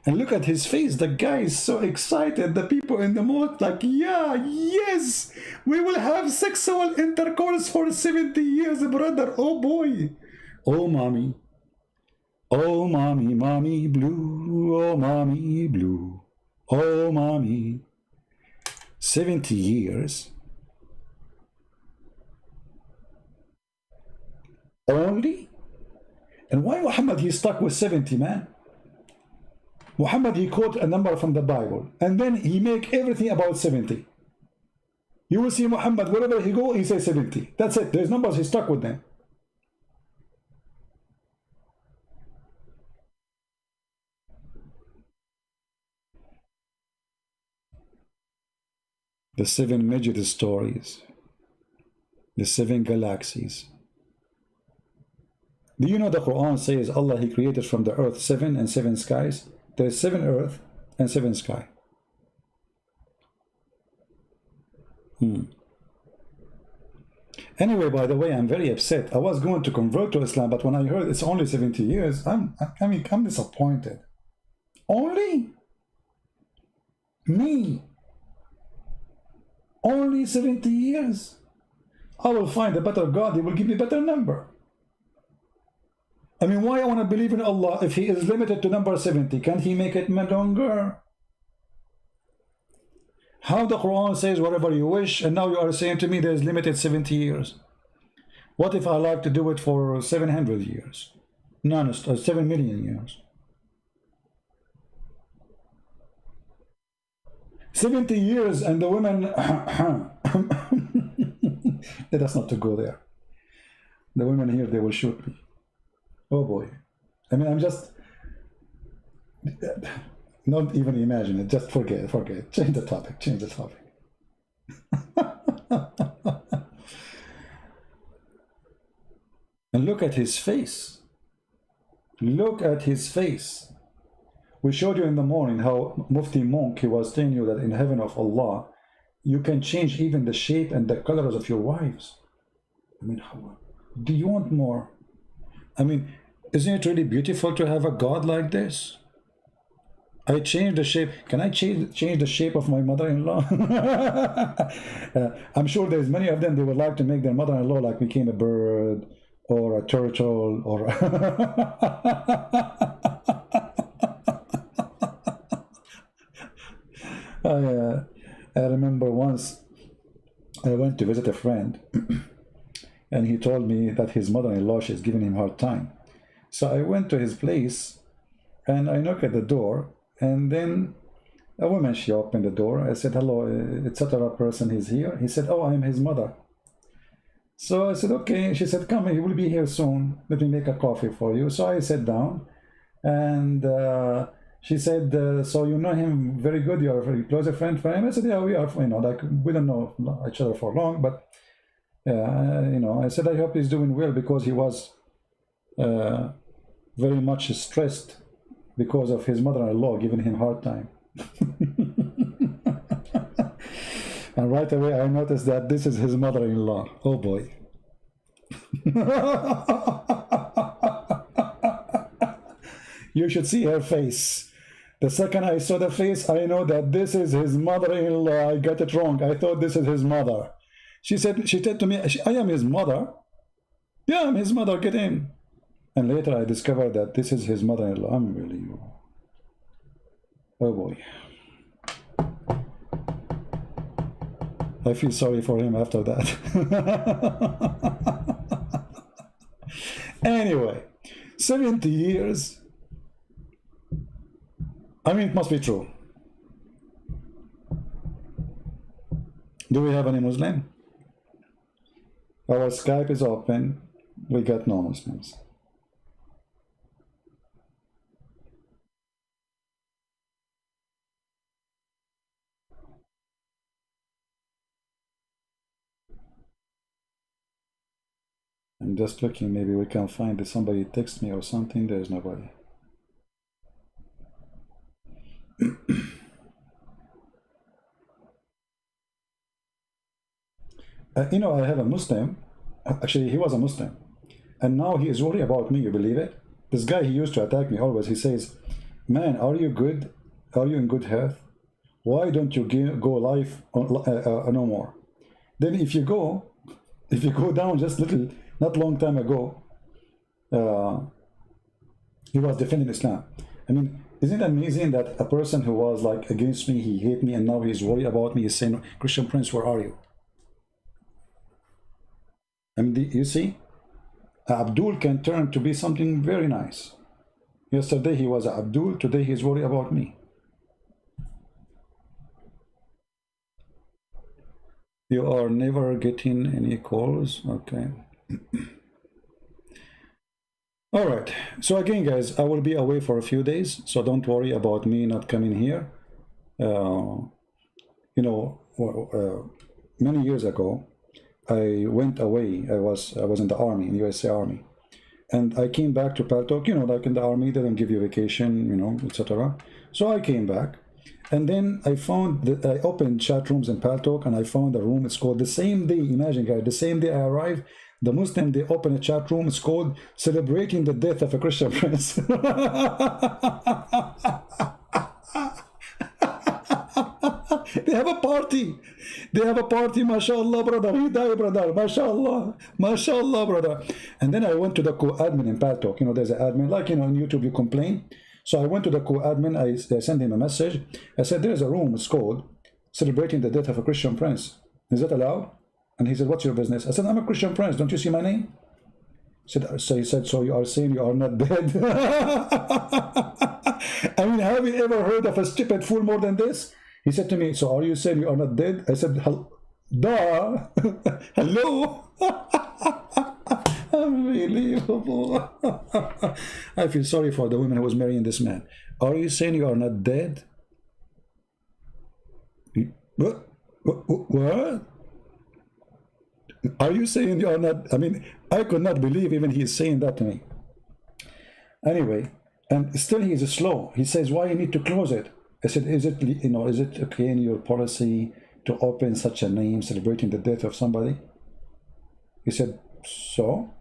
A: And look at his face. The guy is so excited. The people in the mosque like, yeah, yes, we will have sexual intercourse for 70 years, brother. Oh boy. Oh mommy. Oh mommy, mommy blue. Oh mommy blue. Oh mommy. 70 years. Only? And why Muhammad, he stuck with 70, man? Muhammad, he quote a number from the Bible and then he make everything about 70. You will see Muhammad, wherever he go, he says 70. That's it. There's numbers, he stuck with them. The 7 Majid stories, the 7 galaxies. Do you know the Quran says Allah, he created from the earth 7 and 7 skies? There is 7 earth and 7 sky. Anyway, by the way, I'm very upset. I was going to convert to Islam, but when I heard it's only 70 years, I'm disappointed. Only? Me? Only 70 years? I will find a better God, he will give me a better number. I mean, why I want to believe in Allah if he is limited to number 70? Can't he make it longer? How the Quran says whatever you wish, and now you are saying to me there is limited 70 years. What if I like to do it for 700 years? No, 7 million years. 70 years and the women... Let us not to go there. The women here, they will shoot me. Oh boy. I mean, I'm just... Not even imagine it. Just forget. Change the topic. And look at his face. Look at his face. We showed you in the morning how Mufti Monk, he was telling you that in heaven of Allah, you can change even the shape and the colors of your wives. I mean, how, do you want more? I mean, isn't it really beautiful to have a God like this? I changed the shape. Can I change the shape of my mother-in-law? I'm sure there's many of them, they would like to make their mother-in-law like became a bird or a turtle or I remember once I went to visit a friend and he told me that his mother-in-law, she's giving him a hard time. So I went to his place and I knocked at the door, and then a woman, she opened the door. I said, hello, etc. person is here. He said, oh, I'm his mother. So I said, okay. She said, come, he will be here soon. Let me make a coffee for you. So I sat down and she said, so you know him very good, you're a very close friend for him? I said, yeah, we are, you know, like we don't know each other for long, but you know, I said, I hope he's doing well, because he was very much stressed because of his mother-in-law giving him a hard time. And right away I noticed that this is his mother-in-law. Oh boy. You should see her face. The second I saw the face, I know that this is his mother-in-law. I got it wrong. I thought this is his mother. She said to me, I am his mother. Yeah, I'm his mother, get in. And later I discovered that this is his mother-in-law. Unbelievable. Oh boy. I feel sorry for him after that. Anyway, 70 years. I mean, it must be true. Do we have any Muslim? Our Skype is open. We got no Muslims. I'm just looking, maybe we can find if somebody text me or something. There's nobody. You know, I have a Muslim. Actually, he was a Muslim. And now he is worried about me, you believe it? This guy, he used to attack me always. He says, man, are you good? Are you in good health? Why don't you go live no more? Then if you go down just little, not long time ago, he was defending Islam. I mean, isn't it amazing that a person who was like against me, he hate me, and now he's worried about me, he's saying, Christian Prince, where are you? I mean, you see, Abdul can turn to be something very nice. Yesterday he was Abdul, today he's worried about me. You are never getting any calls, okay. All right, so again, guys, I will be away for a few days, so don't worry about me not coming here. You know, many years ago, I went away. I was in the army, in the USA Army, and I came back to Paltalk. You know, like in the army, they don't give you vacation, you know, etc. So I came back, and then I found that I opened chat rooms in Paltalk, and I found a room. It's called the same day. Imagine, guys, the same day I arrived, the Muslim, they open a chat room. It's called Celebrating the Death of a Christian Prince. They have a party. They have a party, mashallah, brother. He died, brother. Mashallah. Mashallah, brother. And then I went to the co-admin in Paltalk. You know, there's an admin, like, you know, on YouTube, you complain. So I went to the co-admin. I sent him a message. I said, there's a room, it's called Celebrating the Death of a Christian Prince. Is that allowed? And he said, what's your business? I said, I'm a Christian Prince. Don't you see my name? He said, so you are saying you are not dead? I mean, have you ever heard of a stupid fool more than this? He said to me, so are you saying you are not dead? I said, duh. Hello? Unbelievable. I feel sorry for the woman who was marrying this man. Are you saying you are not dead? What? Are you saying you are not? I mean, I could not believe even he is saying that to me. Anyway, and still he is slow. He says, why you need to close it? I said, is it, you know, is it okay in your policy to open such a name celebrating the death of somebody? He said, so?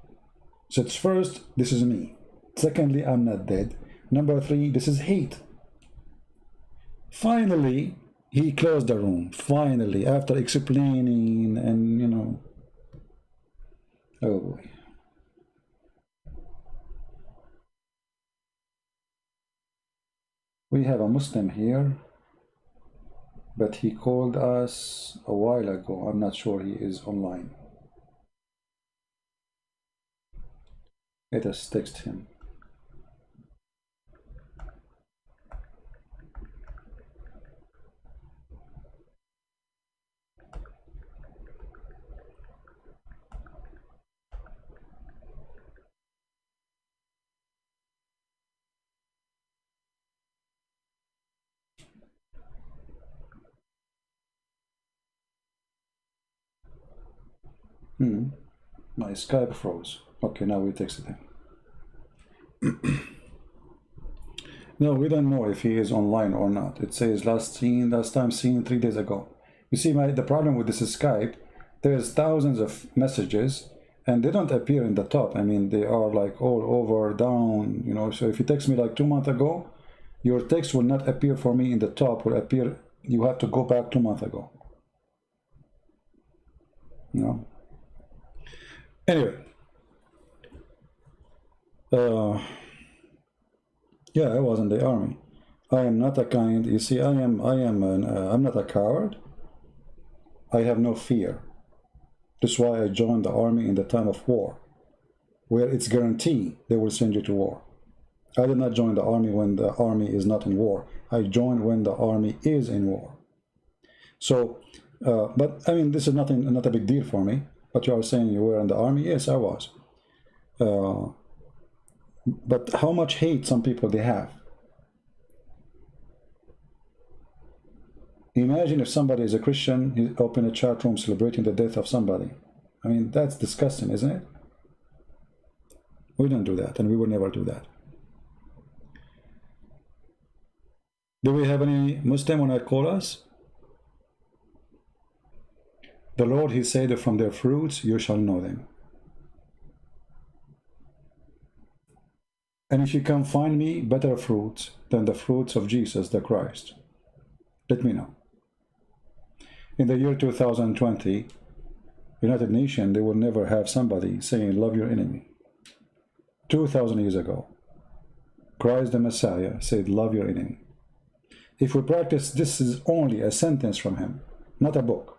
A: He said, first, this is me. Secondly, I'm not dead. Number three, this is hate. Finally, he closed the room. Finally, after explaining and, you know, oh boy. We have a Muslim here, but he called us a while ago. I'm not sure he is online. Let us text him. My Skype froze. Okay, now we texted him. No, we don't know if he is online or not. It says last time seen 3 days ago. You see, the problem with this is Skype, there's thousands of messages and they don't appear in the top. I mean, they are like all over, down, you know. So if you text me like 2 months ago, your text will not appear for me in the top, will appear, you have to go back 2 months ago. You know? Anyway. Yeah, I was in the army. I am not a kind, you see, I'm not a coward. I have no fear. That's why I joined the army in the time of war, where it's guaranteed they will send you to war. I did not join the army when the army is not in war. I joined when the army is in war. So, but I mean, this is not a big deal for me. But you are saying you were in the army? Yes, I was. But how much hate some people they have. Imagine if somebody is a Christian, he open a chat room celebrating the death of somebody. I mean, that's disgusting, isn't it? We don't do that, and we will never do that. Do we have any Muslim when I call us? The Lord, he said, from their fruits you shall know them. And if you can find me better fruits than the fruits of Jesus the Christ, let me know. In the year 2020, United Nations, they will never have somebody saying, love your enemy. 2,000 years ago, Christ the Messiah said, love your enemy. If we practice, this is only a sentence from him, not a book.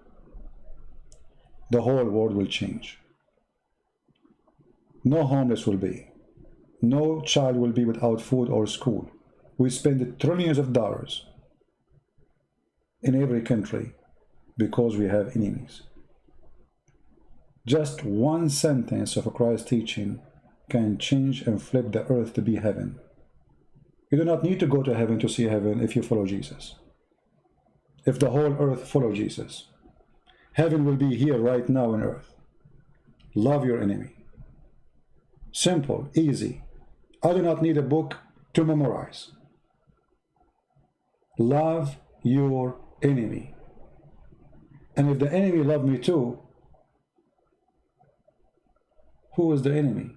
A: The whole world will change. No homeless will be. No child will be without food or school. We spend trillions of dollars in every country because we have enemies. Just one sentence of Christ's teaching can change and flip the earth to be heaven. You do not need to go to heaven to see heaven if you follow Jesus. If the whole earth follow Jesus, heaven will be here right now on earth. Love your enemy. Simple, easy. I do not need a book to memorize. Love your enemy. And if the enemy love me too, who is the enemy?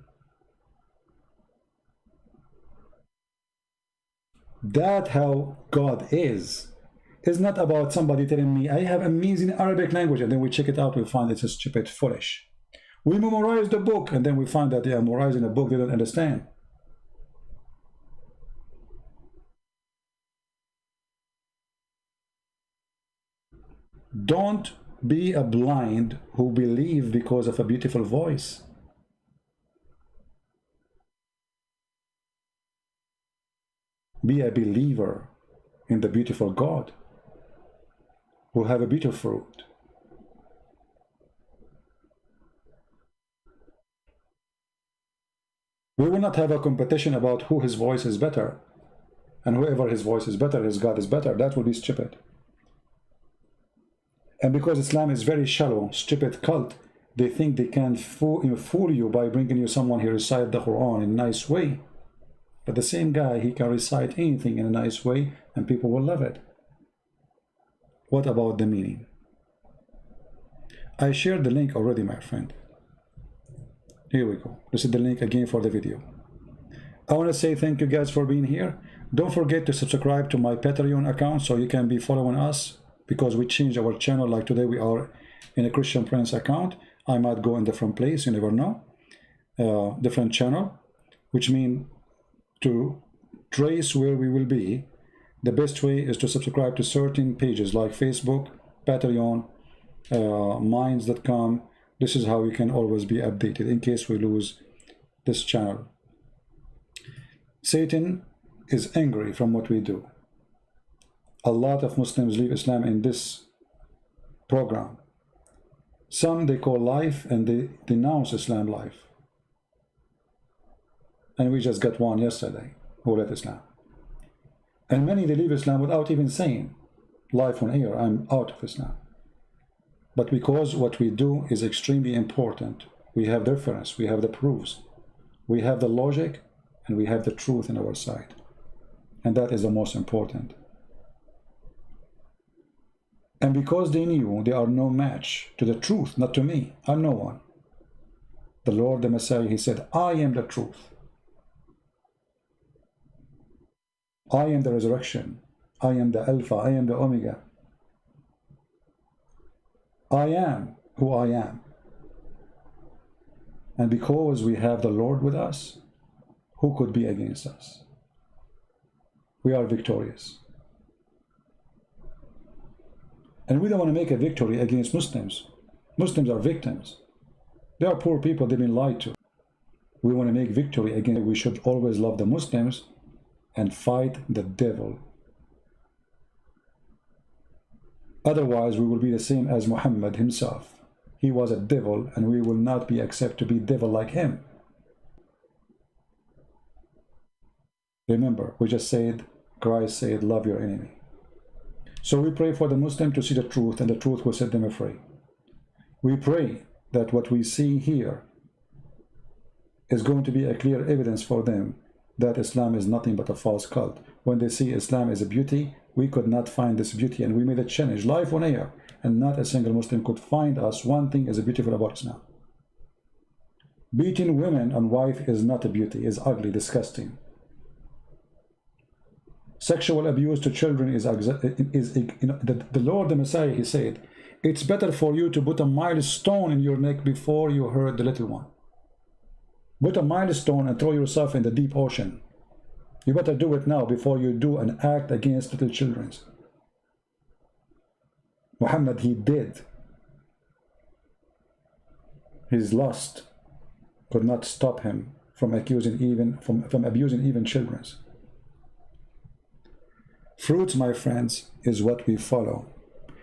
A: That's how God is. It's not about somebody telling me, I have amazing Arabic language, and then we check it out, we find it's a stupid, foolish. We memorize the book, and then we find that they are memorizing a book they don't understand. Don't be a blind who believe because of a beautiful voice. Be a believer in the beautiful God who have a beautiful fruit. We will not have a competition about who his voice is better, and whoever his voice is better, his God is better. That will be stupid. And because Islam is very shallow, stupid cult, they think they can fool you by bringing you someone who recites the Quran in a nice way. But the same guy, he can recite anything in a nice way and people will love it. What about the meaning? I shared the link already, my friend. Here we go. This is the link again for the video. I want to say thank you guys for being here. Don't forget to subscribe to my Patreon account so you can be following us, because we changed our channel. Like today we are in a Christian Prince account. I might go in different place, you never know. Different channel, which means to trace where we will be. The best way is to subscribe to certain pages like Facebook, Patreon, Minds.com. This is how you can always be updated in case we lose this channel. Satan is angry from what we do. A lot of Muslims leave Islam in this program. Some they call life and they denounce Islam life. And we just got one yesterday who left Islam. And many they leave Islam without even saying live on air, I'm out of Islam. But because what we do is extremely important, we have the reference, we have the proofs, we have the logic, and we have the truth in our side. And that is the most important. And because they knew they are no match to the truth, not to me, I'm no one. The Lord, the Messiah, he said, I am the truth. I am the resurrection. I am the Alpha. I am the Omega. I am who I am. And because we have the Lord with us, who could be against us? We are victorious. And we don't want to make a victory against Muslims. Muslims are victims. They are poor people, they've been lied to. We want to make victory against. We should always love the Muslims and fight the devil. Otherwise, we will be the same as Muhammad himself. He was a devil, and we will not be accepted to be devil like him. Remember, we just said, Christ said, love your enemy. So we pray for the Muslim to see the truth, and the truth will set them free. We pray that what we see here is going to be a clear evidence for them that Islam is nothing but a false cult. When they see Islam as a beauty, we could not find this beauty, and we made a challenge live on air, and not a single Muslim could find us one thing is beautiful about Islam. Beating women and wife is not a beauty, is ugly, disgusting. Sexual abuse to children is the Lord, the Messiah, he said, it's better for you to put a milestone in your neck before you hurt the little one. Put a milestone and throw yourself in the deep ocean. You better do it now before you do an act against little children. Muhammad, he did. His lust could not stop him from abusing even children. Fruits, my friends, is what we follow.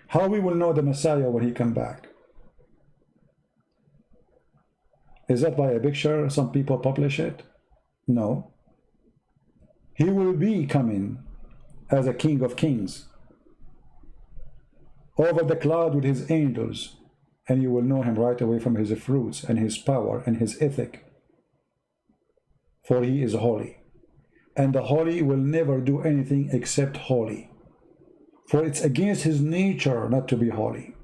A: How we will know the Messiah when he come back? Is that by a picture? Some people publish it? No. He will be coming as a King of Kings over the cloud with his angels, and you will know him right away from his fruits and his power and his ethic. For he is holy. And the holy will never do anything except holy. For it's against his nature not to be holy.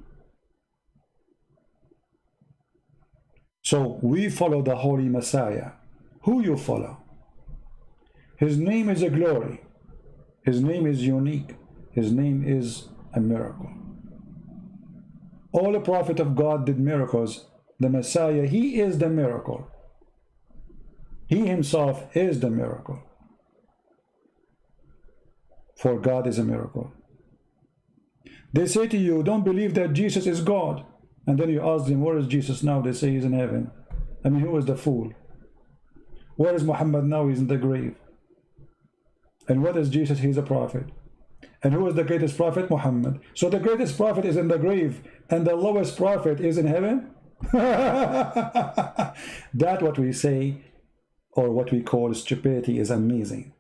A: So we follow the Holy Messiah. Who you follow? His name is a glory. His name is unique. His name is a miracle. All the prophet of God did miracles. The Messiah, he is the miracle. He himself is the miracle. For God is a miracle. They say to you, don't believe that Jesus is God. And then you ask them, where is Jesus now? They say he's in heaven. I mean, who is the fool? Where is Muhammad now? He's in the grave. And what is Jesus? He's a prophet. And who is the greatest prophet? Muhammad. So the greatest prophet is in the grave, and the lowest prophet is in heaven? That what we say, or what we call stupidity, is amazing.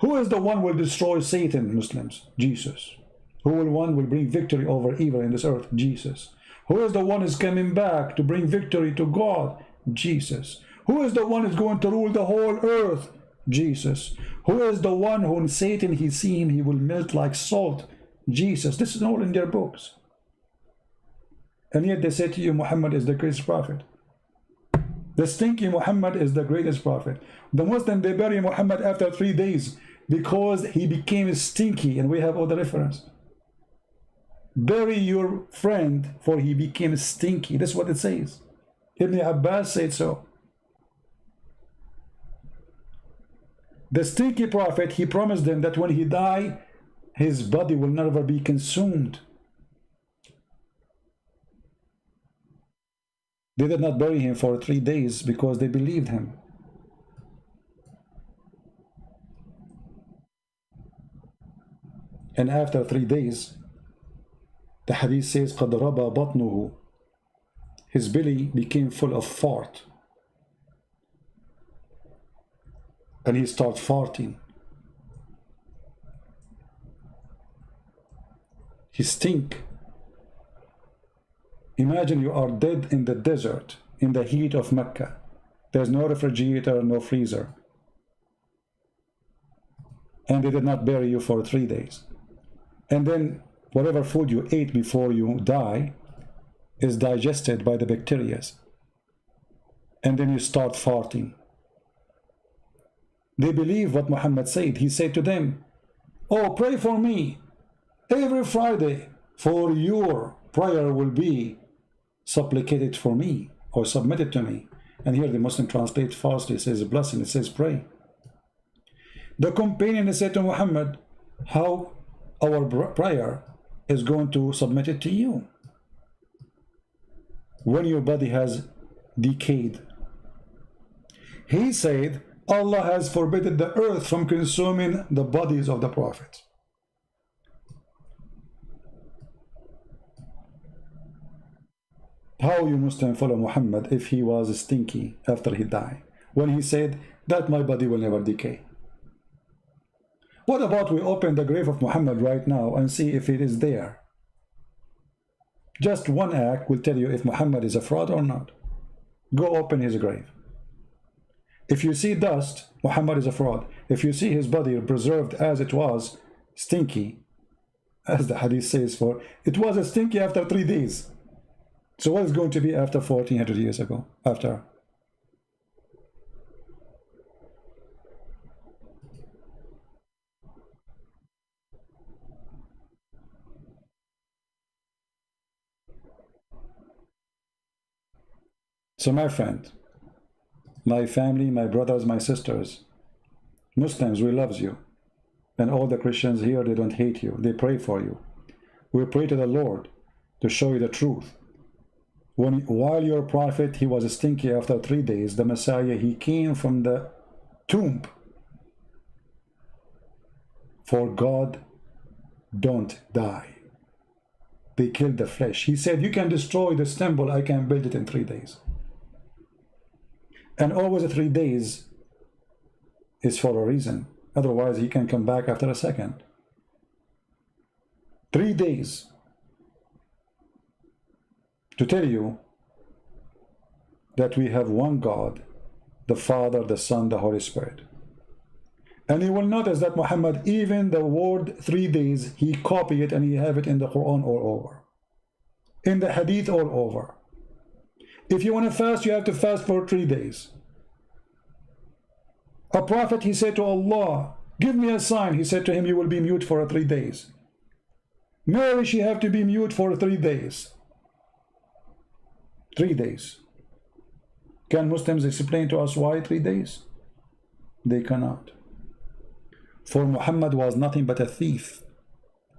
A: Who is the one who will destroy Satan, Muslims? Jesus. Who will bring victory over evil in this earth? Jesus. Who is the one who's coming back to bring victory to God? Jesus. Who is the one who's going to rule the whole earth? Jesus. Who is the one who when Satan he see him, he will melt like salt? Jesus. This is all in their books. And yet they say to you, Muhammad is the greatest prophet. The stinky Muhammad is the greatest prophet. The Muslim, they bury Muhammad after 3 days because he became stinky, and we have all the reference. Bury your friend for he became stinky. That's what it says. Ibn Abbas said so. The stinky prophet, he promised them that when he die, his body will never be consumed. They did not bury him for 3 days because they believed him. And after 3 days, the hadith says, قَدْ رَبَى بَطْنُهُ, his belly became full of fart. And he started farting. He stink. Imagine you are dead in the desert, in the heat of Mecca. There's no refrigerator, no freezer. And they did not bury you for 3 days. And then whatever food you ate before you die is digested by the bacteria. And then you start farting. They believe what Muhammad said. He said to them, oh, pray for me. Every Friday, for your prayer will be supplicated for me or submitted to me. And here the Muslim translate falsely. It says blessing. It says pray. The companion said to Muhammad, how our prayer is going to submit it to you when your body has decayed? He said, Allah has forbidden the earth from consuming the bodies of the prophets. How you Muslim follow Muhammad if he was stinky after he died, when he said that my body will never decay? What about we open the grave of Muhammad right now and see if it is there? Just one act will tell you if Muhammad is a fraud or not. Go open his grave. If you see dust, Muhammad is a fraud. If you see his body preserved as it was, stinky, as the hadith says, for it was a stinky after 3 days. So what is going to be after 1400 years ago? After? So my friend, my family, my brothers, my sisters, Muslims, we love you. And all the Christians here, they don't hate you. They pray for you. We pray to the Lord to show you the truth. While your prophet, he was stinky after 3 days, the Messiah, he came from the tomb. For God don't die. They killed the flesh. He said, you can destroy this temple, I can build it in 3 days. And always 3 days is for a reason. Otherwise, he can come back after a second. 3 days to tell you that we have one God, the Father, the Son, the Holy Spirit. And you will notice that Muhammad, even the word 3 days, he copied it and he have it in the Quran all over. In the Hadith all over. If you want to fast, you have to fast for 3 days. A prophet, he said to Allah, give me a sign. He said to him, you will be mute for 3 days. Mary, she have to be mute for 3 days. 3 days. Can Muslims explain to us why 3 days? They cannot. For Muhammad was nothing but a thief.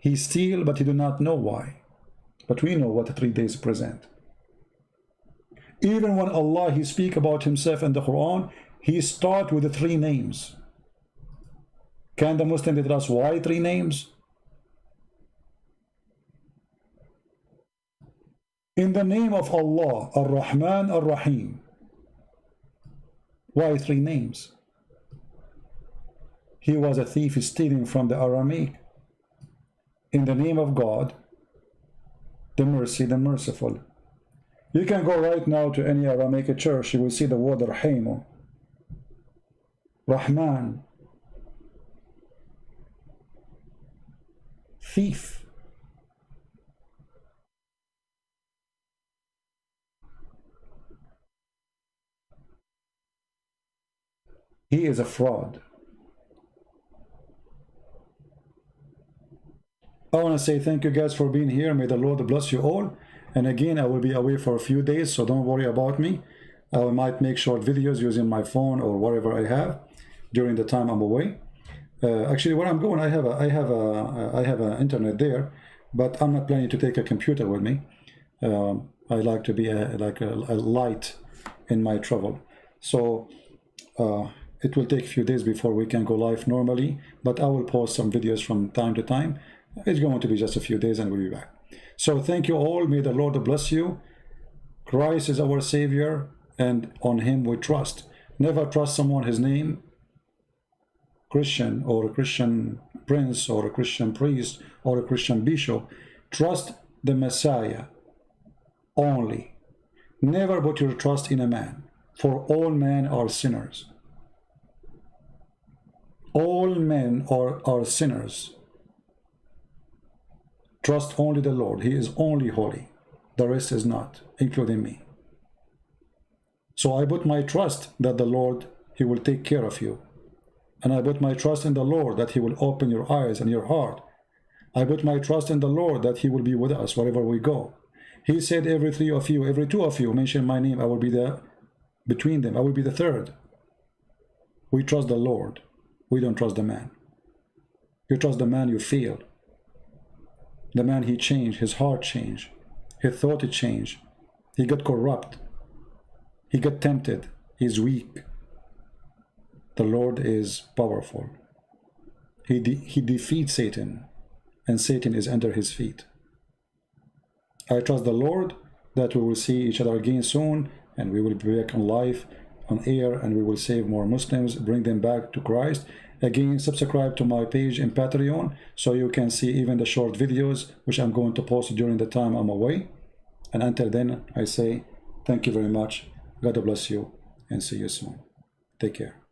A: He steal, but he do not know why. But we know what the 3 days present. Even when Allah, he speak about himself in the Quran, he start with the 3 names. Can the Muslim tell us why 3 names? In the name of Allah, Ar-Rahman, Ar-Rahim. Why 3 names? He was a thief stealing from the Aramaic. In the name of God, the mercy, the merciful. You can go right now to any Aramaic church, you will see the word Rahimu, Rahman, thief. He is a fraud. I want to say thank you guys for being here. May the Lord bless you all. And again, I will be away for a few days, so don't worry about me. I might make short videos using my phone or whatever I have during the time I'm away. Actually, where I'm going, I have an internet there, but I'm not planning to take a computer with me. I like to be like a light in my travel. So it will take a few days before we can go live normally, but I will post some videos from time to time. It's going to be just a few days and we'll be back. So thank you all. May the Lord bless you. Christ is our Savior, and on Him we trust. Never trust someone, his name, Christian or a Christian prince or a Christian priest or a Christian bishop. Trust the Messiah only. Never put your trust in a man, for all men are sinners. All men are sinners. Trust only the Lord. He is only holy. The rest is not, including me. So I put my trust that the Lord, He will take care of you. And I put my trust in the Lord that He will open your eyes and your heart. I put my trust in the Lord that He will be with us wherever we go. He said, every three of you, every two of you mention my name, I will be there between them. I will be the third. We trust the Lord. We don't trust the man. You trust the man, you fail. The man, he changed, his heart changed, his thought it changed. He got corrupt. He got tempted. He's weak. The Lord is powerful. He defeats Satan, and Satan is under his feet. I trust the Lord that we will see each other again soon, and we will be back on live, on air, and we will save more Muslims, bring them back to Christ. Again, subscribe to my page in Patreon so you can see even the short videos which I'm going to post during the time I'm away. And until then, I say thank you very much. God bless you and see you soon. Take care.